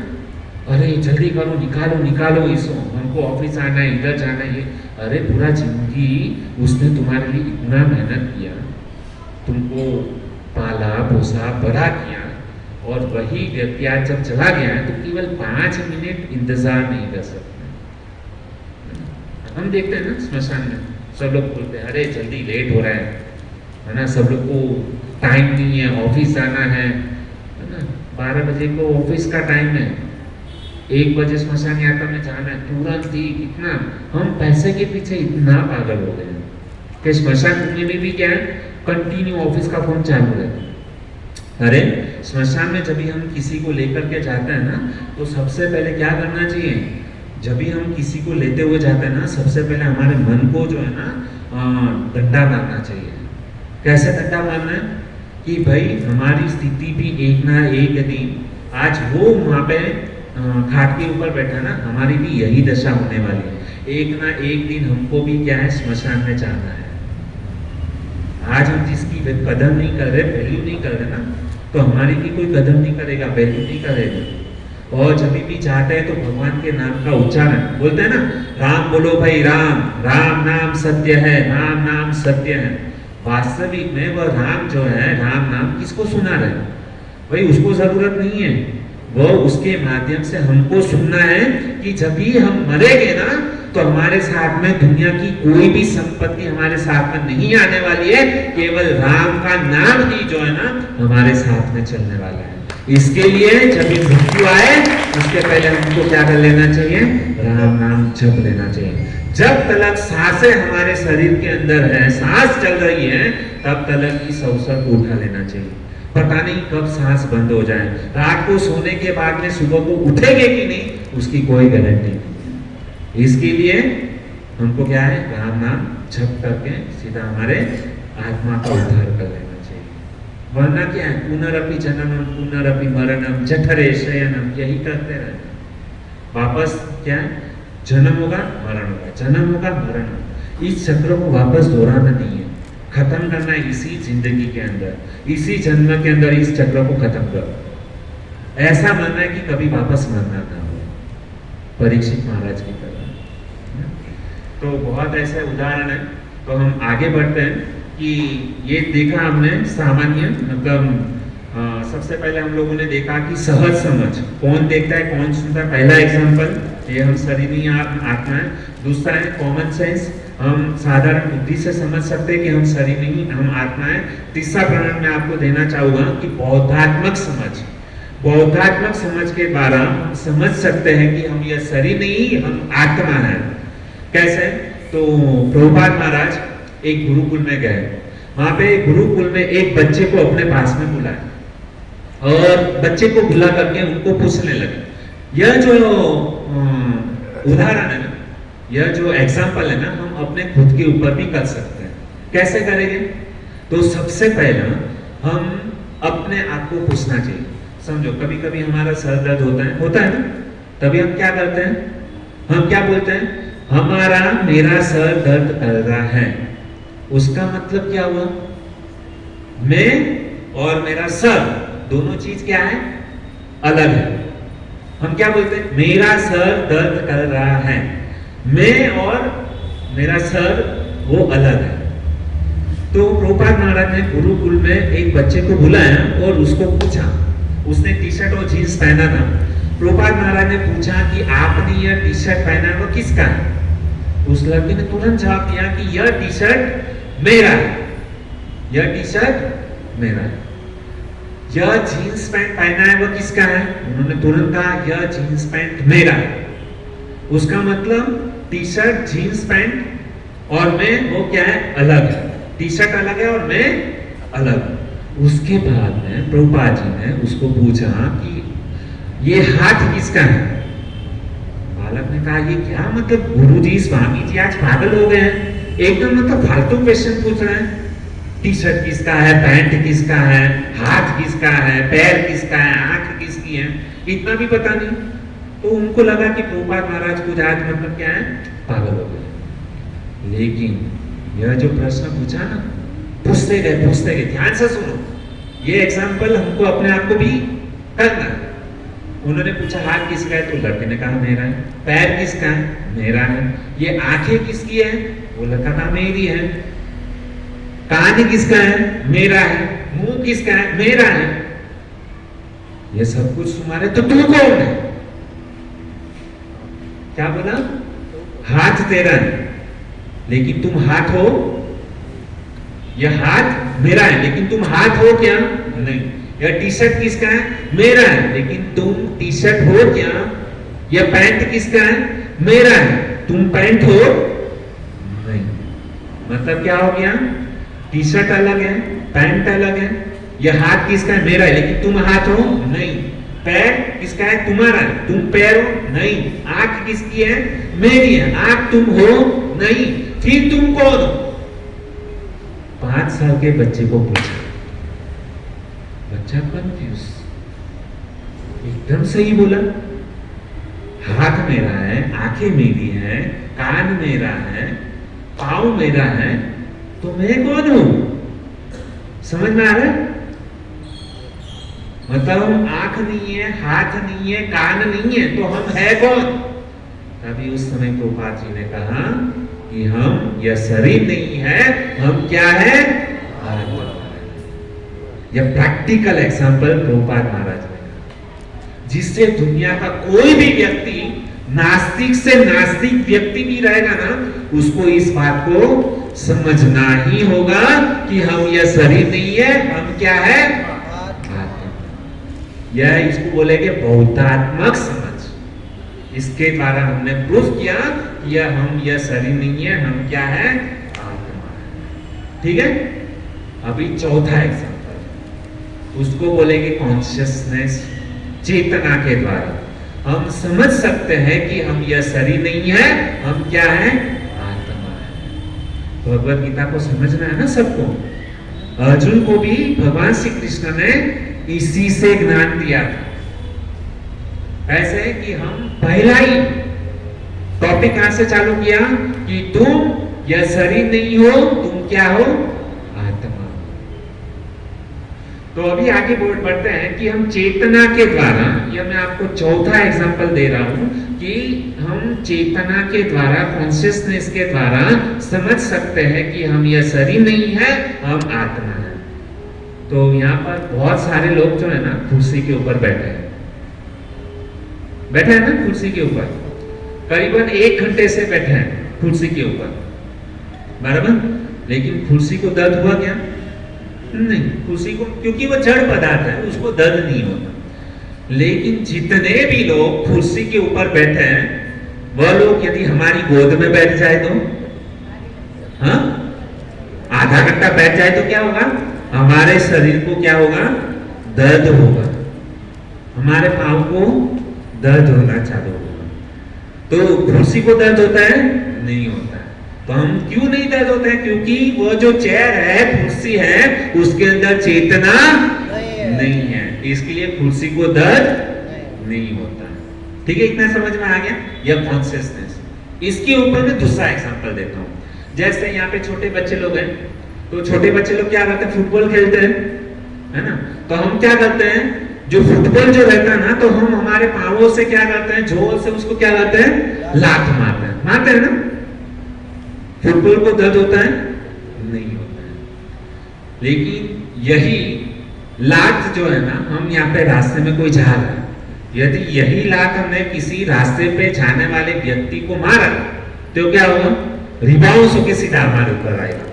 अरे जल्दी करो, निकालो निकालो इसको, हमको ऑफिस आना है, इधर जाना है। अरे पूरा जिंदगी उसने तुम्हारे लिए इतना मेहनत किया, तुमको पाला पोसा बड़ा किया, और वही व्यक्ति आज जब चला गया है तो केवल 5 मिनट इंतजार नहीं कर सकते। हम देखते हैं ना स्मशान में सब लोग बोलते हैं, अरे जल्दी लेट हो रहा है ना, सब लोग को टाइम नहीं है, ऑफिस जाना है ना, 12 बजे को ऑफिस का टाइम है, 1 बजे स्मशान यात्रा में जाना है, तुरंत ही। कितना हम पैसे के पीछे इतना पागल हो गए हैं कि स्मशान भूमि में भी क्या है, कंटिन्यू ऑफिस का फोन चालू रहता है। अरे स्मशान में जब भी हम किसी को लेकर के जाते हैं ना, तो सबसे पहले क्या करना चाहिए? जब भी हम किसी को लेते हुए जाते हैं ना, सबसे पहले हमारे मन को जो है ना डंडा मारना चाहिए। कैसे डंडा मारना है? कि भाई हमारी स्थिति भी एक ना एक दिन, आज वो वहाँ पे घाट के ऊपर बैठा ना, हमारी भी यही दशा होने वाली है। एक ना एक दिन हमको भी क्या है, स्मशान में जाना है। आज हम जिसकी कदर नहीं कर रहे, वैल्यू नहीं कर रहे ना, तो हमारी भी कोई कदर नहीं करेगा, वैल्यू नहीं करेगा। और जब भी जाते हैं तो भगवान के नाम का उच्चारण बोलते हैं ना, राम बोलो भाई, राम, राम नाम सत्य है, राम नाम सत्य है। वास्तविक में वह राम जो है, राम नाम किसको सुना रहे भाई? उसको जरूरत नहीं है, वो उसके माध्यम से हमको सुनना है कि जब भी हम मरेंगे ना, तो हमारे साथ में दुनिया की कोई भी संपत्ति हमारे साथ में नहीं आने वाली है, केवल राम का नाम ही जो है ना हमारे साथ में चलने वाला है। इसके लिए जब भी मृत्यु आए, उसके पहले हमको क्या कर लेना चाहिए? राम नाम जप लेना चाहिए। जब तक सांसें हमारे शरीर के अंदर है, सांस चल रही है, तब तक इस अवसर को उठा लेना चाहिए। पता नहीं कब सांस बंद हो जाए, रात को सोने के बाद में सुबह को उठेंगे कि नहीं, उसकी कोई गारंटी नहीं। इसके लिए हमको क्या है, राम नाम जप करके सीधा हमारे आत्मा का उद्धार कर लेना चाहिए। वरना क्या है, पुनरअपि जननम पुनरअपि मरणम जठरे शयनम, यही करते रहते। वापस क्या है, जन्म होगा मरण होगा, जन्म होगा मरण होगा। इस चक्र को वापस दोहराना नहीं है, खत्म करना है इसी जिंदगी के अंदर, इसी जन्म के अंदर इस चक्र को खत्म करो। ऐसा मानना है कि कभी वापस मरना ना हो, परीक्षित महाराज की तरह। तो बहुत ऐसे उदाहरण है। तो हम आगे बढ़ते हैं कि ये देखा हमने सामान्य, मतलब सबसे पहले हम लोगों ने देखा कि सहज समझ, कौन देखता है कौन सुनता है। पहला एग्जाम्पल, ये हम शरीरी आत्मा है। दूसरा है कॉमन सेंस, हम साधारण बुद्धि से समझ सकते हैं कि हम शरीर नहीं, हम आत्मा है। तीसरा प्रमाण मैं आपको देना चाहूंगा कि बौद्धात्मक समझ, बौद्धात्मक समझ के द्वारा हम समझ सकते हैं कि हम यह शरीर नहीं, हम आत्मा है। कैसे? तो प्रभुपाद महाराज एक गुरुकुल में गए। वहां पे गुरुकुल में एक बच्चे को अपने पास में बुलाया और बच्चे को बुला करके उनको पूछने लगे। यह जो उदाहरण है ना, यह जो एग्जाम्पल है ना, हम अपने खुद के ऊपर भी कर सकते हैं। कैसे करेंगे? तो सबसे पहला हम अपने आप को पूछना चाहिए। समझो कभी कभी हमारा सर दर्द होता है ना, तभी हम क्या करते हैं? हम क्या बोलते हैं? मेरा सर दर्द कर रहा है। उसका मतलब क्या हुआ? मैं और मेरा सर दोनों चीज क्या है? अलग है। हम क्या बोलते हैं? मेरा सर दर्द कर रहा है। मैं और मेरा सर वो अलग है। तो प्रभुपाद महाराज ने गुरुकुल में एक बच्चे को बुलाया और उसको पूछा, उसने टी शर्ट और जीन्स पहना था। प्रभुपाद महाराज ने पूछा कि आपने यह टी शर्ट पहना वो किसका है? उस लड़के ने तुरंत जवाब दिया कि यह टी शर्ट मेरा है, यह टी शर्ट मेरा है। यह जीन्स पैंट पहना है वो किसका है? उन्होंने तुरंत कहा यह जीन्स पैंट मेरा है। उसका मतलब टी शर्ट जीन्स पैंट और मैं वो क्या है? अलग है। टी शर्ट अलग है और मैं अलग। उसके बाद में प्रभुपाद जी ने उसको पूछा कि ये हाथ किसका है? बालक ने कहा ये क्या मतलब गुरुजी स्वामी जी आज पागल हो गए हैं, एकदम मतलब फालतू क्वेश्चन पूछ रहे हैं। टी शर्ट किसका है, पैंट किसका है, हाथ किसका है, पैर किसका है, आंख किसकी है, इतना भी पता नहीं। तो उनको लगा कि प्रभुपाद महाराज कुछ आज मतलब क्या है? पागल हो गए। लेकिन यह जो प्रश्न पूछा ना, पूछते गए, ध्यान से सुनो, ये एग्जाम्पल हमको अपने आप को भी करना है। उन्होंने पूछा हाथ किसका है? तो लड़के ने कहा मेरा है। पैर किसका है? मेरा है। ये आंखें किसकी है? वो लड़का कहा मेरी है। कान किसका है? मेरा है। मुंह किसका है? मेरा है। ये सब कुछ तुम्हारे, तो तू कौन है? क्या बोला? हाथ तेरा है लेकिन तुम हाथ हो? यह हाथ मेरा है लेकिन तुम हाथ हो क्या? नहीं। यह टी शर्ट किसका है? मेरा है लेकिन तुम टी शर्ट हो क्या? यह पैंट किसका है? मेरा है, तुम पैंट हो? नहीं। मतलब क्या हो गया? टी शर्ट अलग है, पैंट अलग है। यह हाथ किसका है? मेरा है लेकिन तुम हाथ हो? नहीं। पैर किसका है? तुम्हारा है, तुम पैर हो? नहीं। आंख किसकी है? मेरी है। आंख तुम हो? नहीं। फिर तुम कौन हो? 5 साल के बच्चे को पूछा। बच्चा कंफ्यूज, एकदम सही बोला। हाथ मेरा है, आंखें मेरी है, कान मेरा है, पाँव मेरा है, तो मैं कौन हूं? समझ में आ रहा है? मतलब आंख नहीं है, हाथ नहीं है, कान नहीं है, तो हम है कौन? तभी उस समय प्रभुपाद जी ने कहा कि हम यह शरीर नहीं है, हम क्या है? आत्मा। यह प्रैक्टिकल एग्जांपल प्रभुपाद महाराज ने कहा, जिससे दुनिया का कोई भी व्यक्ति, नास्तिक से नास्तिक व्यक्ति भी रहेगा ना, उसको इस बात को समझना ही होगा कि हम यह शरीर नहीं है, हम क्या है? आत्मा। यह इसको बोलेंगे बौद्धात्मक समझ। इसके द्वारा हमने प्रूफ किया कि यह शरीर नहीं है, हम क्या है? आत्मा है। ठीक है? अभी चौथा एग्जांपल, उसको बोलेंगे कॉन्शियसनेस, चेतना के द्वारा हम समझ सकते हैं कि हम यह शरीर नहीं है, हम क्या है? आत्मा है। भगवत गीता को समझना है ना सबको। अर्जुन को भी भगवान श्री कृष्ण ने इसी से ज्ञान दिया था। ऐसे कि हम पहला ही टॉपिक कहां से चालू किया कि तुम यह शरीर नहीं हो, तुम क्या हो? आत्मा। तो अभी आगे बढ़ते हैं कि हम चेतना के द्वारा, यह मैं आपको चौथा एग्जांपल दे रहा हूं कि हम चेतना के द्वारा, कॉन्शियसनेस के द्वारा समझ सकते हैं कि हम यह शरीर नहीं है, हम आत्मा है। तो यहाँ पर बहुत सारे लोग जो है ना कुर्सी के ऊपर बैठे हैं ना, कुर्सी के ऊपर करीबन 1 घंटे से बैठे हैं कुर्सी के ऊपर, बराबर। लेकिन कुर्सी को दर्द हुआ क्या? नहीं। कुर्सी को, क्योंकि वो जड़ पदार्थ है, उसको दर्द नहीं होता। लेकिन जितने भी लोग कुर्सी के ऊपर बैठे हैं, वह लोग यदि हमारी गोद में बैठ जाए तो हाँ, आधा घंटा बैठ जाए तो क्या होगा, हमारे शरीर को क्या होगा, दर्द होगा, हमारे पाँव को दर्द होना चालू होगा। तो कुर्सी को दर्द होता है? नहीं होता है। तो हम क्यों नहीं दर्द होता है? क्योंकि वो जो चेयर है, कुर्सी है, उसके अंदर चेतना नहीं है, इसके लिए कुर्सी को दर्द नहीं होता है। ठीक है, इतना समझ में आ गया? यह कॉन्शियसनेस। इसके ऊपर मैं दूसरा एग्जांपल देता हूँ। जैसे यहाँ पे छोटे बच्चे लोग हैं, तो छोटे बच्चे लोग क्या करते हैं, फुटबॉल खेलते हैं, है ना। तो हम क्या करते हैं, जो फुटबॉल जो रहता है ना, तो हम हमारे पांवों से क्या करते हैं, जोर से उसको क्या करते हैं, लात मारते हैं ना। फुटबॉल को दर्द होता है? नहीं होता है। लेकिन यही लात जो है ना, हम यहाँ पे रास्ते में कोई जा रहा है, यदि यही लात हमने किसी रास्ते पे जाने वाले व्यक्ति को मारा तो क्या होगा, रिबाउंस होकर सीधा हमारे ऊपर आएगा,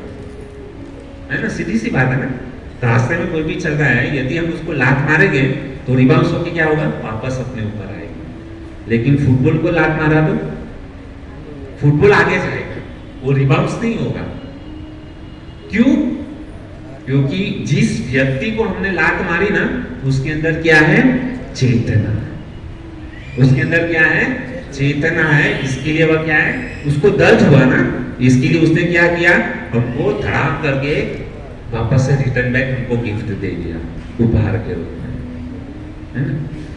है ना। सीधी सी बात है ना। रास्ते में कोई भी चल रहा है, यदि हम उसको लात मारेंगे तो रिबाउंस होकर क्या होगा, वापस अपने ऊपर आएगा। लेकिन फुटबॉल को लात मारा तो फुटबॉल आगे जाएगा, वो रिबाउंस नहीं होगा। क्यों? क्योंकि जिस व्यक्ति को हमने लात मारी ना, उसके अंदर क्या है, चेतना। उसके अंदर क्या है, चेतना है। इसके लिए वह क्या है, उसको दर्द हुआ ना, इसके लिए उसने क्या किया, हमको धड़ाम करके वापस से रिटर्न बैक हमको गिफ्ट दे दिया, उपहार के रूप में, है ना।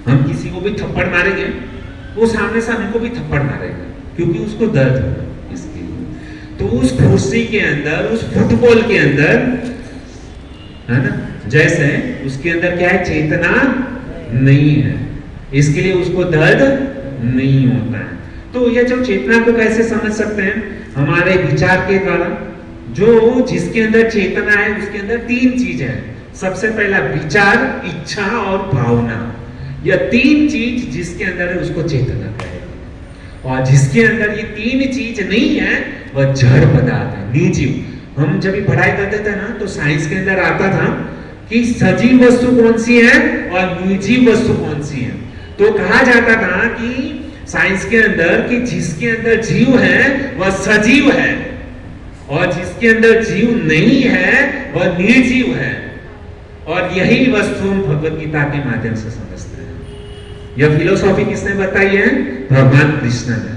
हम किसी को भी थप्पड़ मारेंगे, वो सामने से हमको भी थप्पड़ मारेगा, क्योंकि उसको दर्द होगा। इसके लिए तो उस कुर्सी के अंदर, उस फुटबॉल के अंदर, है ना, जैसे उसके अंदर क्या है, चेतना नहीं है, इसके लिए उसको दर्द नहीं होता है। तो यह जो चेतना को कैसे समझ सकते हैं, हमारे विचार के द्वारा। जो जिसके अंदर चेतना है, उसके अंदर तीन चीज है। सबसे पहला विचार, इच्छा और भावना। यह तीन चीज जिसके अंदर है, उसको चेतना कहेगा। और जिसके अंदर ये तीन चीज नहीं है, वह जड़ पदार्थ है, निर्जीव। हम जब भी पढ़ाई करते थे ना, तो साइंस के अंदर आता था कि सजीव वस्तु कौन सी है और निर्जीव वस्तु कौन सी है। तो कहा जाता था कि साइंस के अंदर कि जिसके अंदर जीव है वह सजीव है, और जिसके अंदर जीव नहीं है वह निर्जीव है। और यही वस्तु हम भगवत गीता के माध्यम से समझते हैं। यह फिलोसॉफी किसने बताई है, भगवान कृष्ण ने,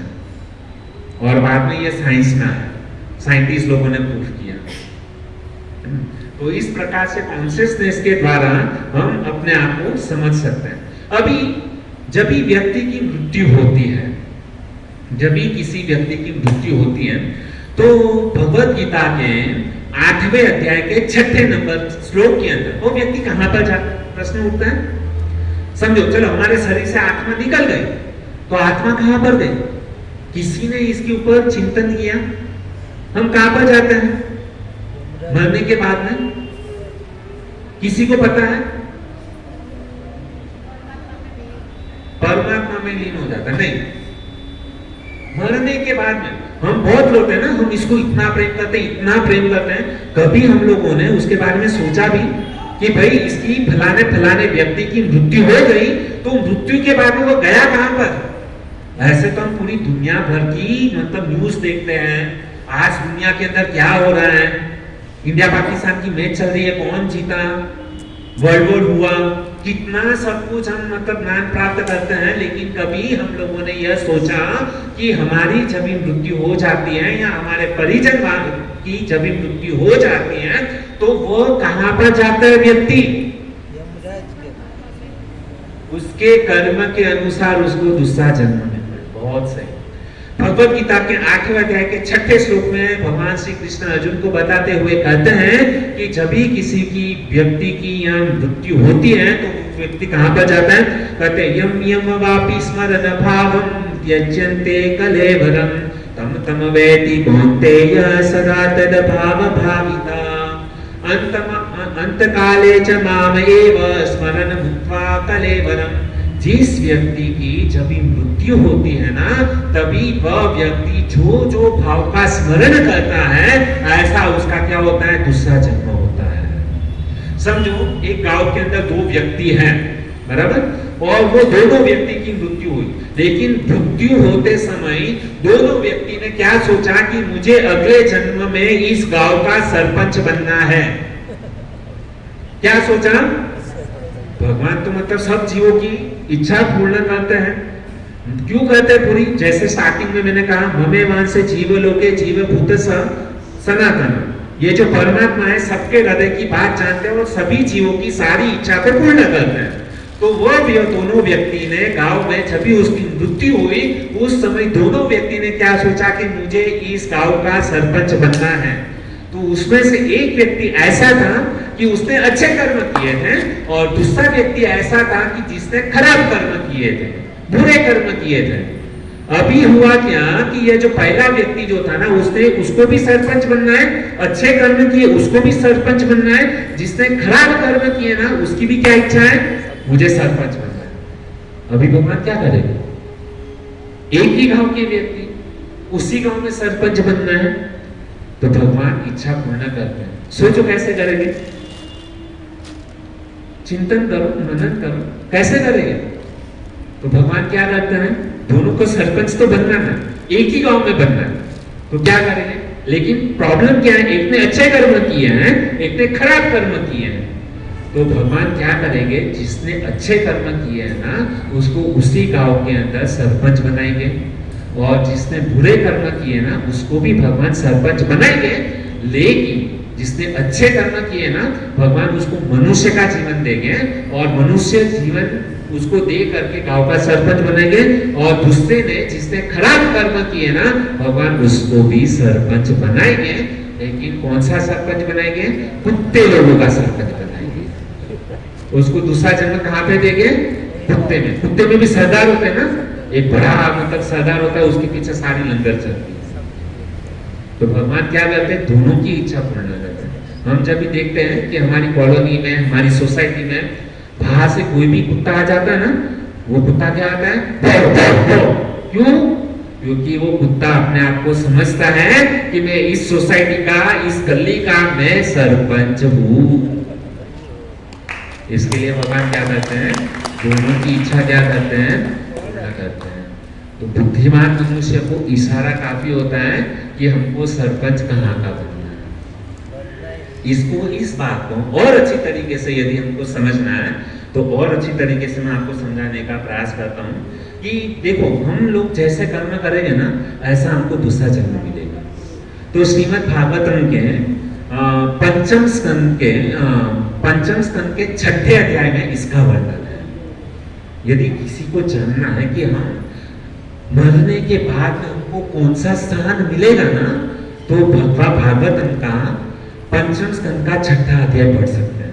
और बाद में यह साइंस में है, साइंटिस्ट लोगों ने प्रूफ किया। तो इस प्रकार से कॉन्शियसनेस के द्वारा हम अपने आप को समझ सकते हैं। अभी जब भी व्यक्ति की मृत्यु होती है, जब भी किसी व्यक्ति की मृत्यु होती है, तो भगवत गीता के 8वें अध्याय के 6 नंबर श्लोक के अंदर वो व्यक्ति कहां पर जाता, प्रश्न उठता है। समझो, चलो हमारे शरीर से आत्मा निकल गई, तो आत्मा कहां पर गई, किसी ने इसके ऊपर चिंतन किया। हम कहां पर जाते हैं मरने के बाद में, किसी को पता है? परमात्मा में लीन हो जाता नहीं, मरने के बाद में। हम बहुत लोग हैं ना, हम इसको इतना प्रेम करते हैं, इतना प्रेम करते हैं, कभी हम लोगों ने उसके बारे में सोचा भी कि भाई इसकी फलाने फलाने व्यक्ति की मृत्यु हो गई, तो मृत्यु के बाद में वो गया कहां पर। ऐसे तो हम पूरी दुनिया भर की मतलब न्यूज देखते हैं, आज दुनिया के अंदर क्या हो रहा है, इंडिया पाकिस्तान की मैच चल रही है, कौन जीता, वर्ल्ड वॉर हुआ, कितना सब कुछ हम मतलब ज्ञान प्राप्त करते हैं। लेकिन कभी हम लोगों ने यह सोचा कि हमारी जब मृत्यु हो जाती है या हमारे परिजन की जब मृत्यु हो जाती है, तो वो कहां पर जाता है व्यक्ति, उसके कर्म के अनुसार उसको दूसरा जन्म मिलता है। बहुत सही। भगवत गीता के 8वें अध्याय के 6 श्लोक में भगवान श्री कृष्ण अर्जुन को बताते हुए कहते हैं कि जब भी किसी की व्यक्ति की या मृत्यु होती है, तो व्यक्ति कहां पर जाता है, कहते हैं यम यम वापि स्मरण भावम त्यज्यन्ते कलेवरम तम तम वेति कौन्तेय सदा तद भाव भाविता अंत काले च माम एव स्मरण भूत्वा कलेवरम। जिस व्यक्ति की जब मृत्यु होती है ना, तभी वह व्यक्ति जो जो भाव का स्मरण करता है, ऐसा उसका क्या होता है, दूसरा जन्म होता है। समझो, एक गांव के अंदर 2 व्यक्ति हैं, बराबर। और वो दोनों व्यक्ति की मृत्यु हुई। लेकिन मृत्यु होते समय दोनों व्यक्ति ने क्या सोचा कि मुझे अगले जन्म में इस गांव का सरपंच बनना है। क्या सोचा? भगवान तो मतलब सब जीवों की इच्छा पूर्ण करते हैं। क्यों कहते हैं पूरी? जैसे स्टार्टिंग में मैंने कहा, ममे वहां से जीव लोके जीव भूत सनातन। ये जो परमात्मा है सबके हृदय की बात जानते हैं और सभी जीवों की सारी इच्छा को पूर्ण करते हैं। तो वह दोनों व्यक्ति ने गांव में जब भी उसकी मृत्यु हुई उस समय दोनों व्यक्ति ने क्या सोचा कि मुझे इस गांव का सरपंच बनना है। तो उसमें से एक व्यक्ति ऐसा था कि उसने अच्छे कर्म किए थे और दूसरा व्यक्ति ऐसा था कि जिसने खराब कर्म किए थे, बुरे कर्म किए थे। अभी हुआ क्या कि ये जो पहला व्यक्ति जो था ना उसको भी सरपंच बनना है, अच्छे कर्म किए उसको भी सरपंच बनना है, जिसने खराब कर्म किए ना उसकी भी क्या इच्छा है? मुझे सरपंच बनना है। अभी भगवान क्या करेंगे? एक ही गांव के व्यक्ति उसी गांव में सरपंच बनना है, तो भगवान इच्छा पूर्ण करते हैं। सोचो कैसे करेंगे? चिंतन करो, मनन करो, कैसे करेंगे? तो भगवान क्या करते हैं? दोनों को सरपंच तो बनना है, एक ही गांव में बनना है, तो क्या करेंगे? लेकिन प्रॉब्लम क्या है? एक ने अच्छे कर्म किए हैं, एक ने खराब कर्म किए हैं। तो भगवान क्या करेंगे? जिसने अच्छे कर्म किए हैं ना उसको उसी गांव के अंदर सरपंच बनाएंगे और जिसने बुरे कर्म किए ना उसको भी भगवान सरपंच बनाएंगे। लेकिन जिसने अच्छे कर्म किए ना भगवान उसको मनुष्य का जीवन देंगे और मनुष्य जीवन उसको दे करके गांव का सरपंच बनाएंगे। और दूसरे ने जिसने खराब कर्म किए ना भगवान उसको भी सरपंच बनाएंगे। लेकिन कौन सा सरपंच बनाएंगे? कुत्ते लोगों का सरपंच बनाएंगे। उसको दूसरा जन्म कहां पे देंगे? कुत्ते में। कुत्ते में भी सरदार होते हैं ना, एक बड़ा मतलब सरदार होता है, उसके पीछे सारी लंगर चलती है। तो भगवान क्या करते हैं? दोनों की इच्छा पूर्ण करते हैं। हम जब भी देखते हैं कि हमारी कॉलोनी में, हमारी सोसाइटी में बाहर से कोई भी कुत्ता आ जाता है ना, वो कुत्ता क्या आता है? भौ, भौ, भौ। क्यों? क्योंकि वो कुत्ता अपने आप को समझता है कि मैं इस सोसाइटी का, इस गली का मैं सरपंच हूं। इसके लिए भगवान क्या करते हैं? दोनों की इच्छा क्या करते हैं? पूर्ण करते हैं। तो बुद्धिमान मनुष्य को इशारा काफी होता है कि हमको सरपंच कहाँ का बनना है। इसको, इस बात को और अच्छी तरीके से यदि हमको समझना है तो और अच्छी तरीके से मैं आपको समझाने का प्रयास करता हूँ कि देखो, हम लोग जैसे कर्म करेंगे ना ऐसा हमको दूसरा जन्म मिलेगा। तो श्रीमद् भागवतम के पंचम स्कंद के 6ठे अध्याय में इसका वर्णन है। यदि किसी को जानना है कि हम मरने के बाद हमको कौन सा स्थान मिलेगा ना, तो भागवतम का पंचम स्कंद का 6ठा अध्याय पढ़ सकते हैं।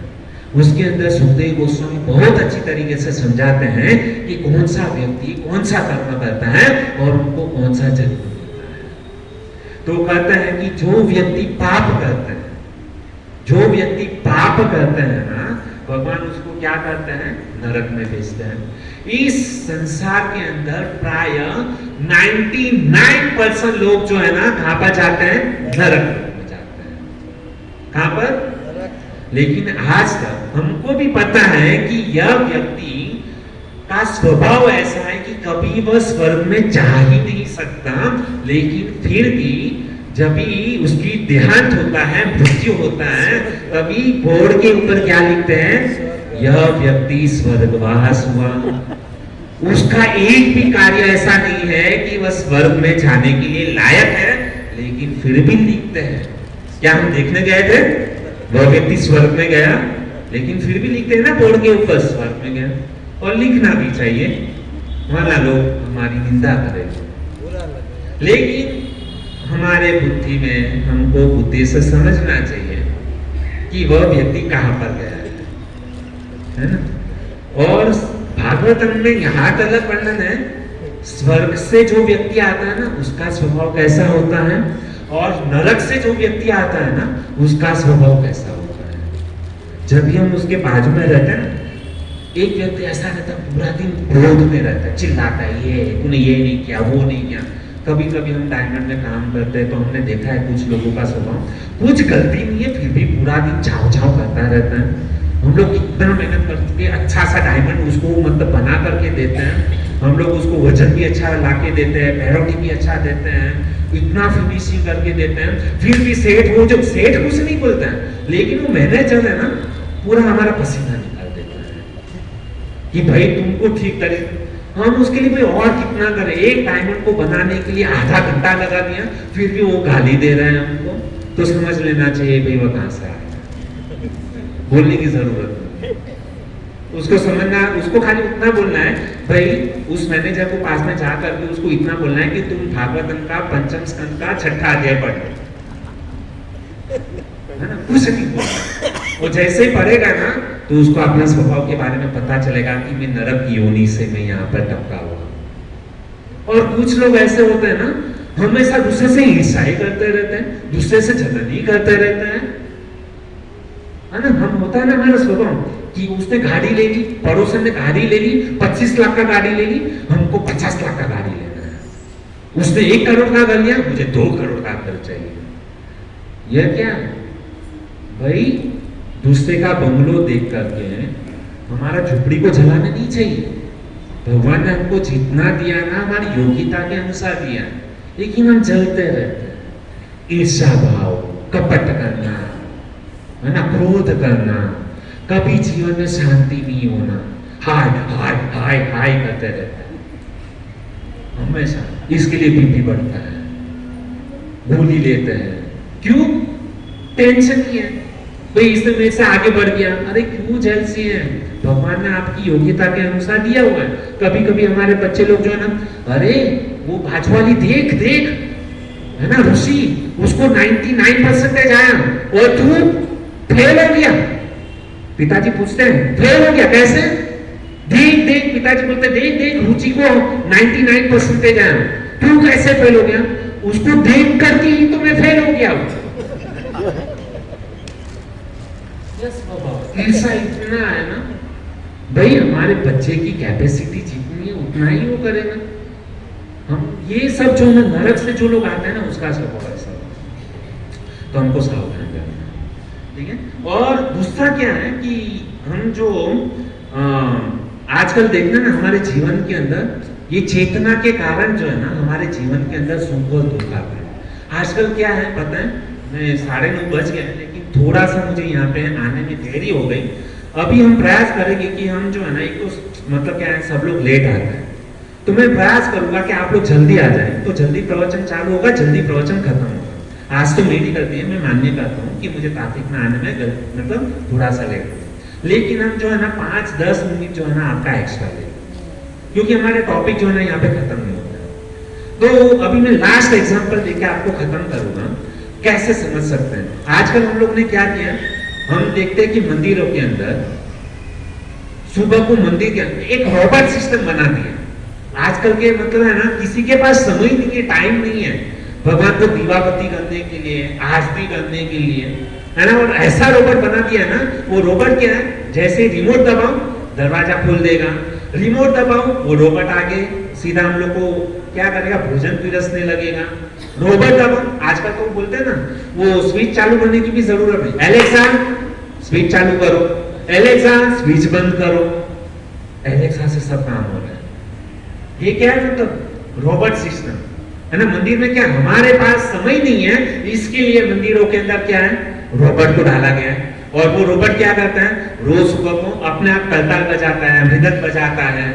उसके अंदर सुखदेव गोस्वामी बहुत अच्छी तरीके से समझाते हैं कि कौन सा व्यक्ति कौन सा कर्म करता है और उनको कौन सा जन्म मिलता है। तो कहते हैं कि जो व्यक्ति पाप करते हैं, जो व्यक्ति पाप करते हैं ना भगवान उसको क्या करते हैं? नरक में भेजते हैं। इस संसार के अंदर प्राय 99% लोग जो है ना कहां पर जाते हैं? नरक में जाते हैं। कहां पर? लेकिन आज तक हमको भी पता है कि यह व्यक्ति का स्वभाव ऐसा है कि कभी वह स्वर्ग में जा ही नहीं सकता। लेकिन फिर भी जब भी उसकी देहांत होता है, मृत्यु होता है, तभी बोर्ड के ऊपर क्या लिखते हैं? यह व्यक्ति स्वर्गवास हुआ। उसका एक भी कार्य ऐसा नहीं है कि वह स्वर्ग में जाने के लिए लायक है, लेकिन फिर भी लिखते हैं। क्या हम देखने गए थे? वह व्यक्ति स्वर्ग में गया, लेकिन फिर भी लिखते हैं ना बोर्ड के ऊपर स्वर्ग में गया। और लिखना भी चाहिए, वरना लोग हमारी निंदा करेंगे। लेकिन हमारे बुद्धि में हमको बुद्धि से समझना चाहिए कि वह व्यक्ति कहां पर गया है ना। और भागवतम में यहाँ अलग वर्णन है, स्वर्ग से जो व्यक्ति आता है ना उसका स्वभाव कैसा होता है, और नरक से जो व्यक्ति आता है ना उसका स्वभाव कैसा होता है। जब भी हम उसके बाजू में रहते हैं ना, एक व्यक्ति ऐसा रहता है पूरा दिन क्रोध में रहता है, चिल्लाता है, ये तूने ये नहीं किया, वो नहीं किया। कभी कभी हम डायमंड में काम करते हैं तो हमने देखा है कुछ लोगों का स्वभाव, कुछ गलती नहीं है फिर भी पूरा दिन चाव चाव करता रहता है। हम लोग कितना मेहनत करके अच्छा सा डायमंड उसको मतलब बना करके देते हैं, हम लोग उसको वजन भी अच्छा ला के देते हैं, पैरोटी भी अच्छा देते हैं, इतना फिनिशिंग करके देते हैं, फिर भी सेठ, वो जब सेठ कुछ नहीं बोलता है, लेकिन वो मैनेजर है ना, पूरा हमारा पसीना निकाल देता है कि भाई तुमको ठीक तरीके, हम उसके लिए भाई और कितना करें, एक डायमंड को बनाने के लिए आधा घंटा लगा दिया, फिर भी वो गाली दे रहे हैं हमको, तो समझ लेना चाहिए भाई वो कहां से आया, बोलने की जरूरत नहीं, उसको समझना, उसको खाली उतना बोलना है भाई, उस मैनेजर को पास में जा करके उसको इतना बोलना है कि तुम भागवतम का पंचम स्कंद का 6ठा अध्याय पढ़ो, है ना, कुछ नहीं बोलना, वो जैसे ही पढ़ेगा ना तो उसको अपना स्वभाव के बारे में पता चलेगा कि मैं नरक की योनि से मैं यहाँ पर टपका हुआ। और कुछ लोग ऐसे होते हैं ना, हमेशा दूसरे से ईर्ष्या ही करते रहते हैं, दूसरे से जलन ही करते रहते हैं, है ना, हम होता है ना हमारा स्वभाव कि उसने गाड़ी ले ली, पड़ोसन ने गाड़ी ले ली, 25 लाख का गाड़ी ले ली, हमको 50 लाख का गाड़ी लेना है, उसने 1 करोड़ का कर लिया, मुझे 2 करोड़ का कर चाहिए। यह क्या है भाई, दूसरे का बंगलो देख करके हमारा झुपड़ी को जलाना नहीं चाहिए। भगवान ने हमको जितना दिया ना हमारी योग्यता के अनुसार दिया, लेकिन हम जलते रहते हैं, ईर्ष्या भाव, कपट करना, है ना, क्रोध करना, कभी जीवन में शांति नहीं होना, हाय हाय हाय हाय करते रहते हैं हमेशा, इसके लिए बीपी बढ़ता है, गोली लेते हैं, क्यों, टेंशन नहीं है भाई, इसने मेरे से आगे बढ़ गया, अरे क्यों जेलसी है, भगवान ने आपकी योग्यता के अनुसार दिया हुआ है। कभी कभी हमारे बच्चे लोग जो है ना, अरे वो भाजवाली देख देख, है ना, ऋषि, उसको 99% आया और तू फेल हो गया, पिताजी पूछते हैं फेल हो गया कैसे, देख देख, पिताजी बोलते देख देख, रुचि को 99% आया, तू कैसे फेल हो गया, उसको देख करके ही तो मैं फेल हो गया। ऐसा इतना है ना भाई, हमारे बच्चे की कैपेसिटी जितनी है उतना ही वो करेगा। हम ये सब जो ना नरक से जो लोग आते हैं ना, उसका स्वभाव ऐसा, तो हमको सावधान रहना है, ठीक है। और दूसरा क्या है कि हम जो आजकल देखते हैं ना हमारे जीवन के अंदर, ये चेतना के कारण जो है ना हमारे जीवन के अंदर सुख और दुख आता है। आजकल क्या है पता है, मैं 9:30 बज गए, लेकिन थोड़ा सा मुझे यहाँ पे आने में देरी हो गई। अभी हम प्रयास करेंगे कि हम जो है ना, एक तो मतलब क्या है, सब लोग लेट आते हैं, तो मैं प्रयास करूंगा कि आप लोग जल्दी आ जाएं, तो जल्दी प्रवचन चालू होगा, जल्दी प्रवचन खत्म होगा। आज तो मेरी गलती है, मैं मान्य करता हूँ कि मुझे ट्रैफिक में आने में मतलब थोड़ा सा लेट हो, लेकिन हम जो है ना 5-10 मिनट जो है ना आपका एक्स्ट्रा ले, क्योंकि हमारे टॉपिक जो है ना यहाँ पे खत्म नहीं होता। तो अभी मैं लास्ट एग्जाम्पल देके आपको खत्म करूंगा, कैसे समझ सकते हैं। आजकल हम लोग ने क्या किया, हम देखते हैं कि मंदिरों के अंदर सुबह को मंदिर के अंदर एक रोबोट सिस्टम बना दिया। आजकल के मतलब है ना, किसी के पास समय नहीं है, टाइम नहीं है भगवान को दीवाबत्ती करने के लिए, आरती करने के लिए, है ना, और ऐसा रोबोट बना दिया ना, वो रोबोट क्या है, जैसे रिमोट दबाओ दरवाजा खोल देगा, रिमोट दबाओ वो रोबोट आगे सीधा हम लोग को क्या करेगा, भोजन पिरसने लगेगा। रोबोट दबाओ, आजकल तो बोलते हैं ना, वो स्विच चालू करने की भी जरूरत नहीं, एलेक्सा स्विच चालू करो, एलेक्सा स्विच बंद करो, एलेक्सा से सब काम हो रहा है। ये क्या है, मतलब रोबोट सिस्टम, है ना। मंदिर में क्या, हमारे पास समय नहीं है, इसके लिए मंदिरों के अंदर क्या है, रोबोट को डाला गया है, और वो रोबोट क्या करता है, रोज सुबह को अपने आप करताल बजाता है, मृदंग बजाता है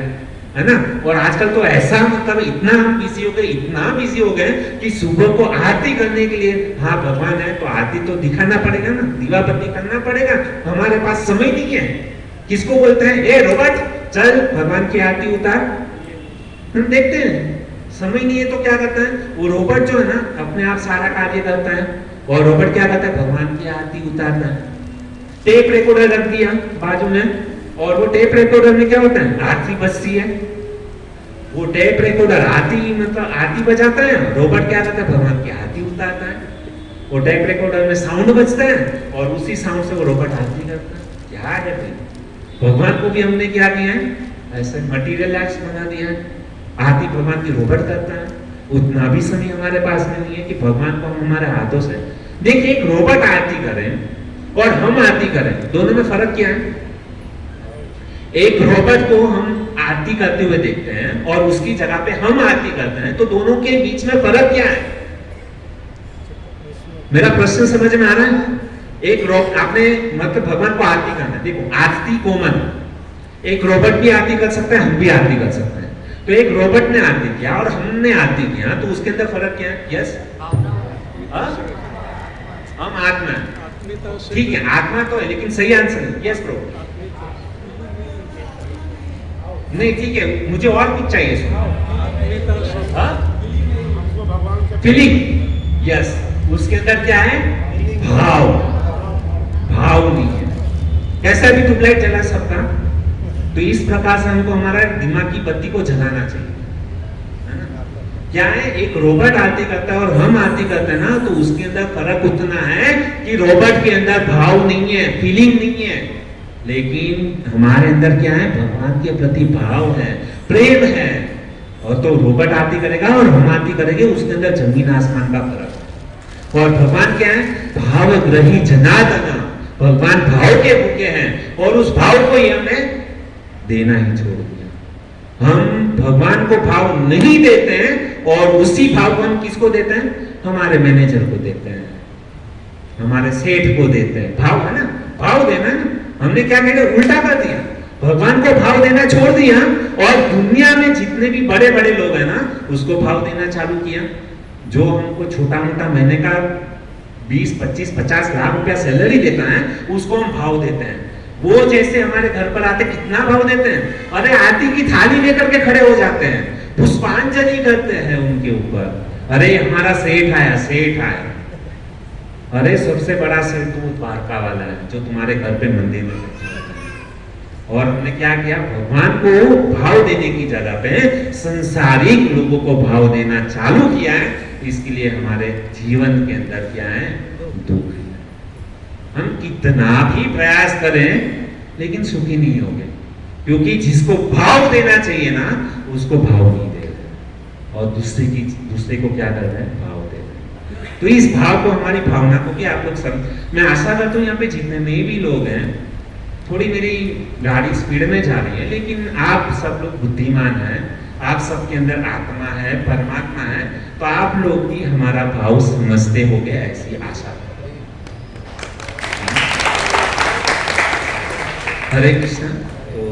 ना। और आजकल तो ऐसा मतलब इतना बिजी हो गए, इतना बिजी हो गए कि सुबह को आरती करने के लिए, हाँ भगवान है तो आरती तो दिखाना पड़ेगा ना, दीवाबत्ती करना पड़ेगा, हमारे पास समय नहीं है। किसको बोलते हैं, ए रोबोट चल भगवान की आरती उतार। हम देखते हैं समय नहीं है तो क्या करता है, वो रोबोट जो है ना अपने आप सारा कार्य करता है, और रोबोट क्या करता है, भगवान की आरती उतारता है। टेप रिकॉर्डर रख दिया बाजू में, और वो टेप रिकॉर्डर में क्या होता है, आरती बजती है, वो टेप रिकॉर्डर आरती मतलब आरती बजाता है, रोबोट क्या करता है, भगवान की आरती उतारता है। वो टेप रिकॉर्डर में साउंड बजता है, और उसी साउंड से वो रोबोट आरती करता है। क्या है भाई, भगवान को भी हमने क्या किया है, ऐसे मटीरियलाइज बना दिया है, आरती भगवान की रोबोट करता है। उतना भी समय हमारे पास में नहीं है कि भगवान को हम हमारे हाथों से, देखिए एक रोबोट आरती करें और हम आरती करें, दोनों में फर्क क्या है? एक रोबोट को हम आरती करते हुए देखते हैं और उसकी जगह पे हम आरती करते हैं, तो दोनों के बीच में फर्क क्या है? मेरा प्रश्न समझ में आ रहा है? एक आपने मतलब भगवान को आरती करना है, देखो आरती कॉमन, एक रोबोट भी आरती कर सकता है, हम भी आरती कर सकते हैं। तो एक रोबोट ने आरती किया और हमने आरती किया, तो उसके अंदर फर्क क्या है? यस, हम आत्मा, ठीक है आत्मा तो है, लेकिन सही आंसर है यस ब्रो। नहीं ठीक है, मुझे और कुछ चाहिए सुनो। फीलिंग, यस, उसके अंदर क्या है? भाव, भाव नहीं है। कैसा भी ट्यूबलाइट जला सबका, तो इस प्रकार से हमको हमारा दिमाग की बत्ती को जलाना चाहिए, है ना? क्या है, एक रोबोट आरती करता है और हम आरती करते हैं ना, तो उसके अंदर फर्क उतना है कि रोबोट के अंदर भाव नहीं है, फीलिंग नहीं है, लेकिन हमारे अंदर क्या है? भगवान के प्रति भाव है, प्रेम है। और तो रोबोट आरती करेगा और हम आरती करेंगे, उसके अंदर जमीन आसमान का फर्क। और भगवान क्या है? भाव ग्रही जनार्दन, भगवान भाव के भूखे हैं, और उस भाव को ही हमने देना ही छोड़ दिया। हम भगवान को भाव नहीं देते हैं, और उसी भाव को हम किसको देते हैं? हमारे मैनेजर को देते हैं, हमारे सेठ को देते हैं। भाव है ना, भाव देना है ना। हमने क्या किया? उल्टा कर दिया, भगवान को भाव देना छोड़ दिया, और दुनिया में जितने भी बड़े बड़े लोग हैं ना, उसको भाव देना चालू किया। जो हमको छोटा मोटा महीने का 20, 25, 50 लाख रुपया सैलरी देता है, उसको हम भाव देते हैं। वो जैसे हमारे घर पर आते कितना भाव देते हैं, अरे आरती की थाली लेकर के खड़े हो जाते हैं, पुष्पांजलि करते हैं उनके ऊपर। अरे हमारा सेठ आया, सेठ आया। अरे सबसे बड़ा सेठ तो द्वारका वाला है, जो तुम्हारे घर पे मंदिर में। और हमने क्या किया? भगवान को भाव देने की जगह पे संसारिक लोगों को भाव देना चालू किया है। इसके लिए हमारे जीवन के अंदर क्या है? दुख है। हम कितना भी प्रयास करें, लेकिन सुखी नहीं होंगे, क्योंकि जिसको भाव देना चाहिए ना, उसको भाव नहीं दे रहे, और दूसरे को क्या कर रहे हैं? भाव दे रहे हैं। तो इस भाव को, हमारी भावना को, कि आप लोग मैं आशा करता हूँ यहाँ पे जितने नए भी लोग हैं, थोड़ी मेरी गाड़ी स्पीड में जा रही है, लेकिन आप सब लोग बुद्धिमान हैं, आप सबके अंदर आत्मा है, परमात्मा है, तो आप लोग भी हमारा भाव समझते होंगे, ऐसी आशा। हरे कृष्ण। तो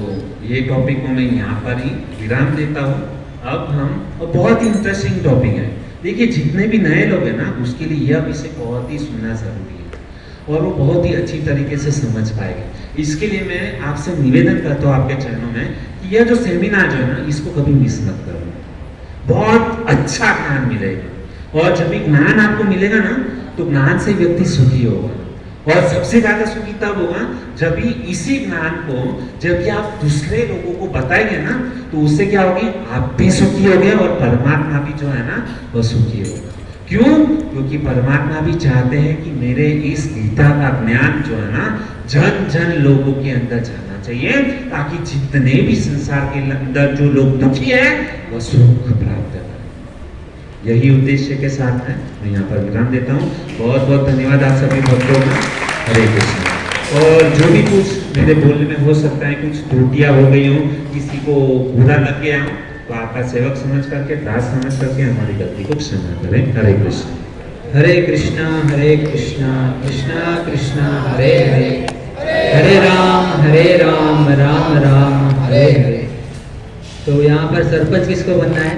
ये टॉपिक को मैं यहाँ पर ही विराम देता हूँ। अब हम, और बहुत ही इंटरेस्टिंग टॉपिक है, देखिए जितने भी नए लोग हैं ना, उसके लिए यह विषय बहुत ही सुनना जरूरी है, और वो बहुत ही अच्छी तरीके से समझ पाएंगे। इसके लिए मैं आपसे निवेदन करता हूँ आपके चरणों में, कि यह जो सेमिनार जो है ना, इसको कभी मिस मत करो। बहुत अच्छा ज्ञान मिलेगा, और जब भी ज्ञान आपको मिलेगा ना, तो ज्ञान से व्यक्ति सुखी होगा, और सबसे ज्यादा सुखी तब होगा जब भी इसी ज्ञान को जब भी आप दूसरे लोगों को बताएंगे ना, तो उससे क्या होगी? आप भी सुखी होगे, और परमात्मा भी जो है ना, वह सुखी होगा। क्यों? क्योंकि परमात्मा भी चाहते हैं कि मेरे इस गीता का ज्ञान जो है ना, जन जन लोगों के अंदर जाना चाहिए, ताकि जितने भी संसार के अंदर जो लोग दुखी है, वह सुख प्राप्त करें। यही उद्देश्य के साथ है मैं यहाँ पर विराम देता हूँ। बहुत बहुत धन्यवाद आप सभी भक्तों का। हरे कृष्ण। और जो भी कुछ मेरे बोलने में हो सकता है, कुछ त्रुटियां हो गई हो, किसी को बुरा लग गया हो, तो आपका सेवक समझ करके, दास समझ करके हमारी गलती को क्षमा करें। हरे कृष्ण। हरे कृष्णा कृष्णा कृष्णा हरे हरे, हरे राम राम राम हरे हरे। तो यहाँ पर सरपंच किसको बनना है?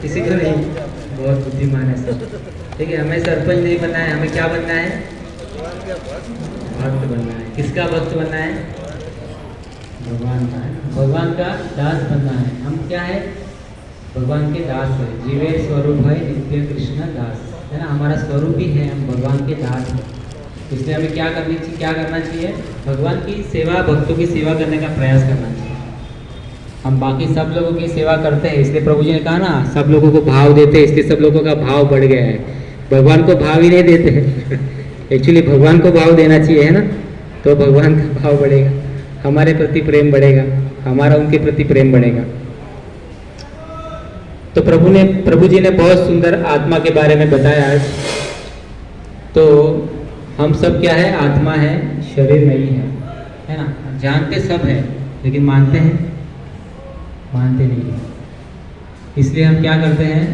किसी को नहीं, बहुत बुद्धिमान है सब। ठीक है, हमें सरपंच नहीं बनना है, हमें क्या बनना है? भक्त बनना है। किसका भक्त बनना है? भगवान का है, भगवान का दास बनना है। हम क्या है? भगवान के दास है। जीवे स्वरूप है नित्य कृष्ण दास, है ना, हमारा स्वरूप ही है, हम भगवान के दास हैं। इसलिए हमें क्या करना चाहिए? भगवान की सेवा, भक्तों की सेवा करने का प्रयास करना चाहिए। हम बाकी सब लोगों की सेवा करते हैं, इसलिए प्रभु जी ने कहा ना, सब लोगों को भाव देते हैं, इसलिए सब लोगों का भाव बढ़ गया है। भगवान को भाव ही नहीं देते एक्चुअली भगवान को भाव देना चाहिए, है ना, तो भगवान का भाव बढ़ेगा, हमारे प्रति प्रेम बढ़ेगा, हमारा उनके प्रति प्रेम बढ़ेगा। तो प्रभु जी ने बहुत सुंदर आत्मा के बारे में बताया आज। तो हम सब क्या है, आत्मा है, शरीर नहीं है ना। जानते सब है लेकिन मानते हैं, मानते नहीं है। इसलिए हम क्या करते हैं,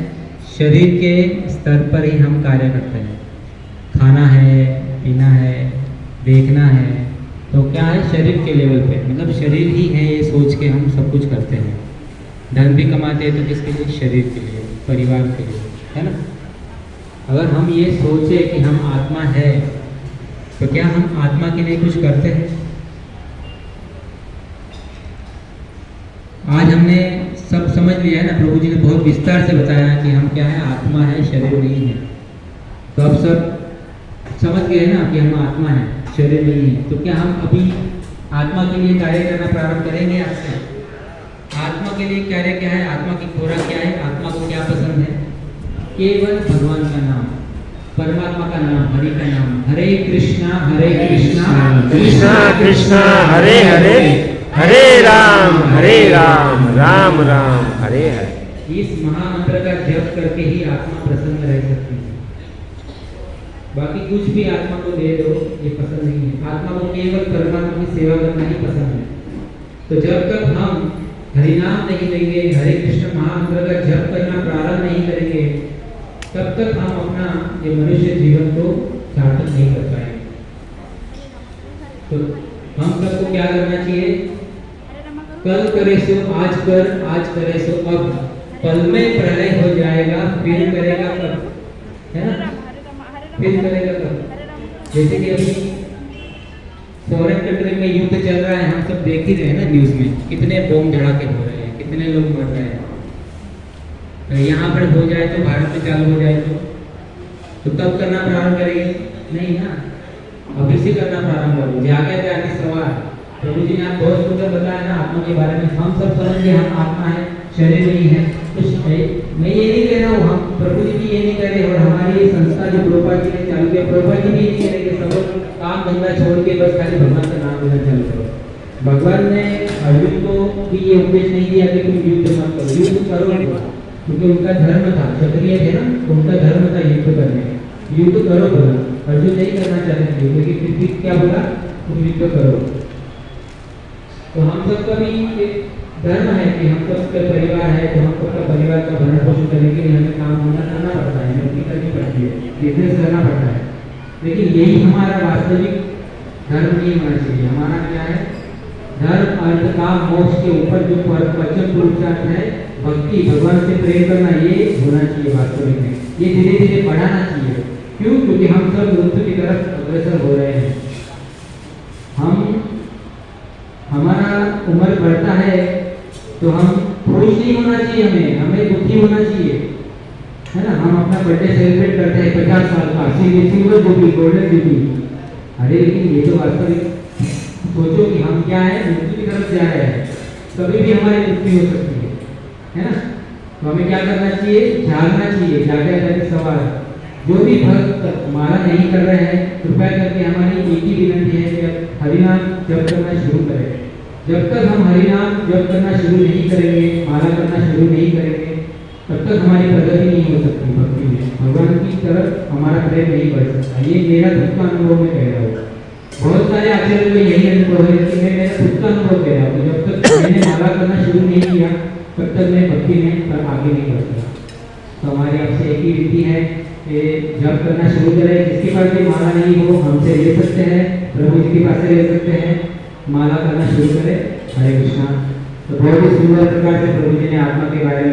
शरीर के स्तर पर ही हम कार्य करते हैं। खाना है, पीना है, देखना है, तो क्या है, शरीर के लेवल पे, मतलब शरीर ही है ये सोच के हम सब कुछ करते हैं। धन भी कमाते हैं तो किसके लिए, शरीर के लिए, परिवार के लिए, है ना। अगर हम ये सोचे कि हम आत्मा है तो क्या हम आत्मा के लिए कुछ करते हैं। आज हमने सब समझ लिया है ना, प्रभु जी ने बहुत विस्तार से बताया कि हम क्या है, आत्मा है, शरीर नहीं है। तो अब सब समझ गए ना कि हम आत्मा है, शरीर नहीं है। तो क्या हम अभी आत्मा के लिए कार्य करना प्रारंभ करेंगे आपसे। आत्मा के लिए कार्य क्या है, आत्मा की खुराक क्या है, आत्मा को क्या पसंद है, केवल भगवान का नाम, परमात्मा का नाम, हरि का नाम। हरे कृष्णा कृष्णा कृष्णा हरे हरे, हरे राम राम राम हरे हरे। इस महामंत्र का जप करके ही आत्मा प्रसन्न रह सकती है। बाकी कुछ भी आत्मा को दे दो ये पसंद नहीं है। आत्मा को केवल परमात्मा की सेवा करना ही पसंद है। तो जब तक हम हरिनाम नहीं लेंगे, हरे कृष्ण महामंत्र का जप करना प्रारंभ नहीं करेंगे, तब तक हम अपना ये मनुष्य जीवन को सार्थक नहीं कर पाएंगे। तो हम सबको क्या करना चाहिए, कल करे सो आज कर, आज करे सो अब, पल में प्रलय हो जाएगा, फिर करेगा कब, है ना, फिर करेगा कब। जैसे कि अभी फॉरेन कंट्री में युद्ध चल रहा है, हम सब देख ही रहे हैं ना न्यूज में, कितने बम धड़ाके हो रहे हैं, कितने लोग मर रहे हैं। तो यहाँ पर हो जाए तो, भारत में चालू हो जाए तो कब करना प्रारंभ करेंगे, नहीं ना, अभी से करना प्रारंभ करो। जागे जाके सवाल, प्रभु जी ने आप बहुत सुंदर बताया ना आत्मा के बारे में। हम सब समझ गए हम आत्मा है, शरीर नहीं है। कुछ मैं ये नहीं कह रहा हूँ, हम प्रभु जी भी ये नहीं कह रहे, और हमारी संस्था जो प्रभुपाद जी ने चालू किया, प्रभुपाद जी भी ये नहीं कह रहे कि सब काम धंधा छोड़ के बस खाली भगवान का नाम लेना चालू करो। भगवान ने अर्जुन को भी ये उपदेश नहीं दिया कि तुम युद्ध मत करो, युद्ध करो, क्योंकि उनका धर्म था, क्षत्रिय थे ना, तो उनका धर्म था युद्ध करने। युद्ध करो बोला, अर्जुन नहीं करना चाहते थे, क्योंकि फिर भी क्या बोला, तुम युद्ध करो। तो हम सबका भी एक धर्म है कि हम सबका परिवार है, तो हम सबका परिवार का भरण पोषण करने के लिए हमें काम होना करना पड़ता है, नौकरी करनी पड़ती है, बिजनेस करना पड़ता है। लेकिन यही हमारा वास्तविक धर्म नहीं होना चाहिए। हमारा क्या है, धर्म अर्थ काम मोक्ष के ऊपर जो परम पुरुषार्थ है, भक्ति, भगवान से प्रेम करना, ये होना चाहिए वास्तविक में। ये धीरे धीरे बढ़ाना चाहिए। क्यों, क्योंकि हम सब मृत्यु की तरफ अग्रसर हो रहे हैं। हमारा उम्र बढ़ता है तो हम खुश नहीं होना चाहिए, हमें दुखी होना चाहिए, है ना। हम अपना बर्थडे सेलिब्रेट करते हैं 50 साल का, सिल्वर जुबली, गोल्डन जुबली। अरे लेकिन ये तो वास्तविक सोचो कि हम क्या है, मृत्यु की तरफ जा रहे हैं, कभी भी हमारी मृत्यु हो सकती है ना। तो हमें क्या करना चाहिए, जागना चाहिए। जागे जाके सवाल, जो भी भक्त माला नहीं कर रहे हैं, कृपया करके हमारी एक ही विनती है कि हरिनाम जप करना शुरू करें। जब तक हम हरिनाम जप करना शुरू नहीं करेंगे, माला करना शुरू नहीं करेंगे, तब तक हमारी प्रगति नहीं हो सकती भक्ति में। भगवान की तरफ हमारा प्रेम नहीं बढ़ सकता। ये मेरा खुद का अनुभव में कह रहा हूँ। बहुत सारे आचार्यों को यही अनुभव है, लेकिन मैं मेरा खुद का अनुभव कह रहा हूँ। जब तक मैंने माला करना शुरू नहीं किया, तब तक मैं भक्ति में आगे नहीं बढ़ सकता। तो हमारी आपसे एक ही विनती है कि जप करना शुरू करें। जिसके पास भी माला नहीं हो, हमसे ले सकते हैं, प्रभु जी के पास से ले सकते हैं, माला करना शुरू करें। हरे कृष्णा। तो बहुत ही सुंदर प्रकार से प्रभु जी ने आत्मा के बारे में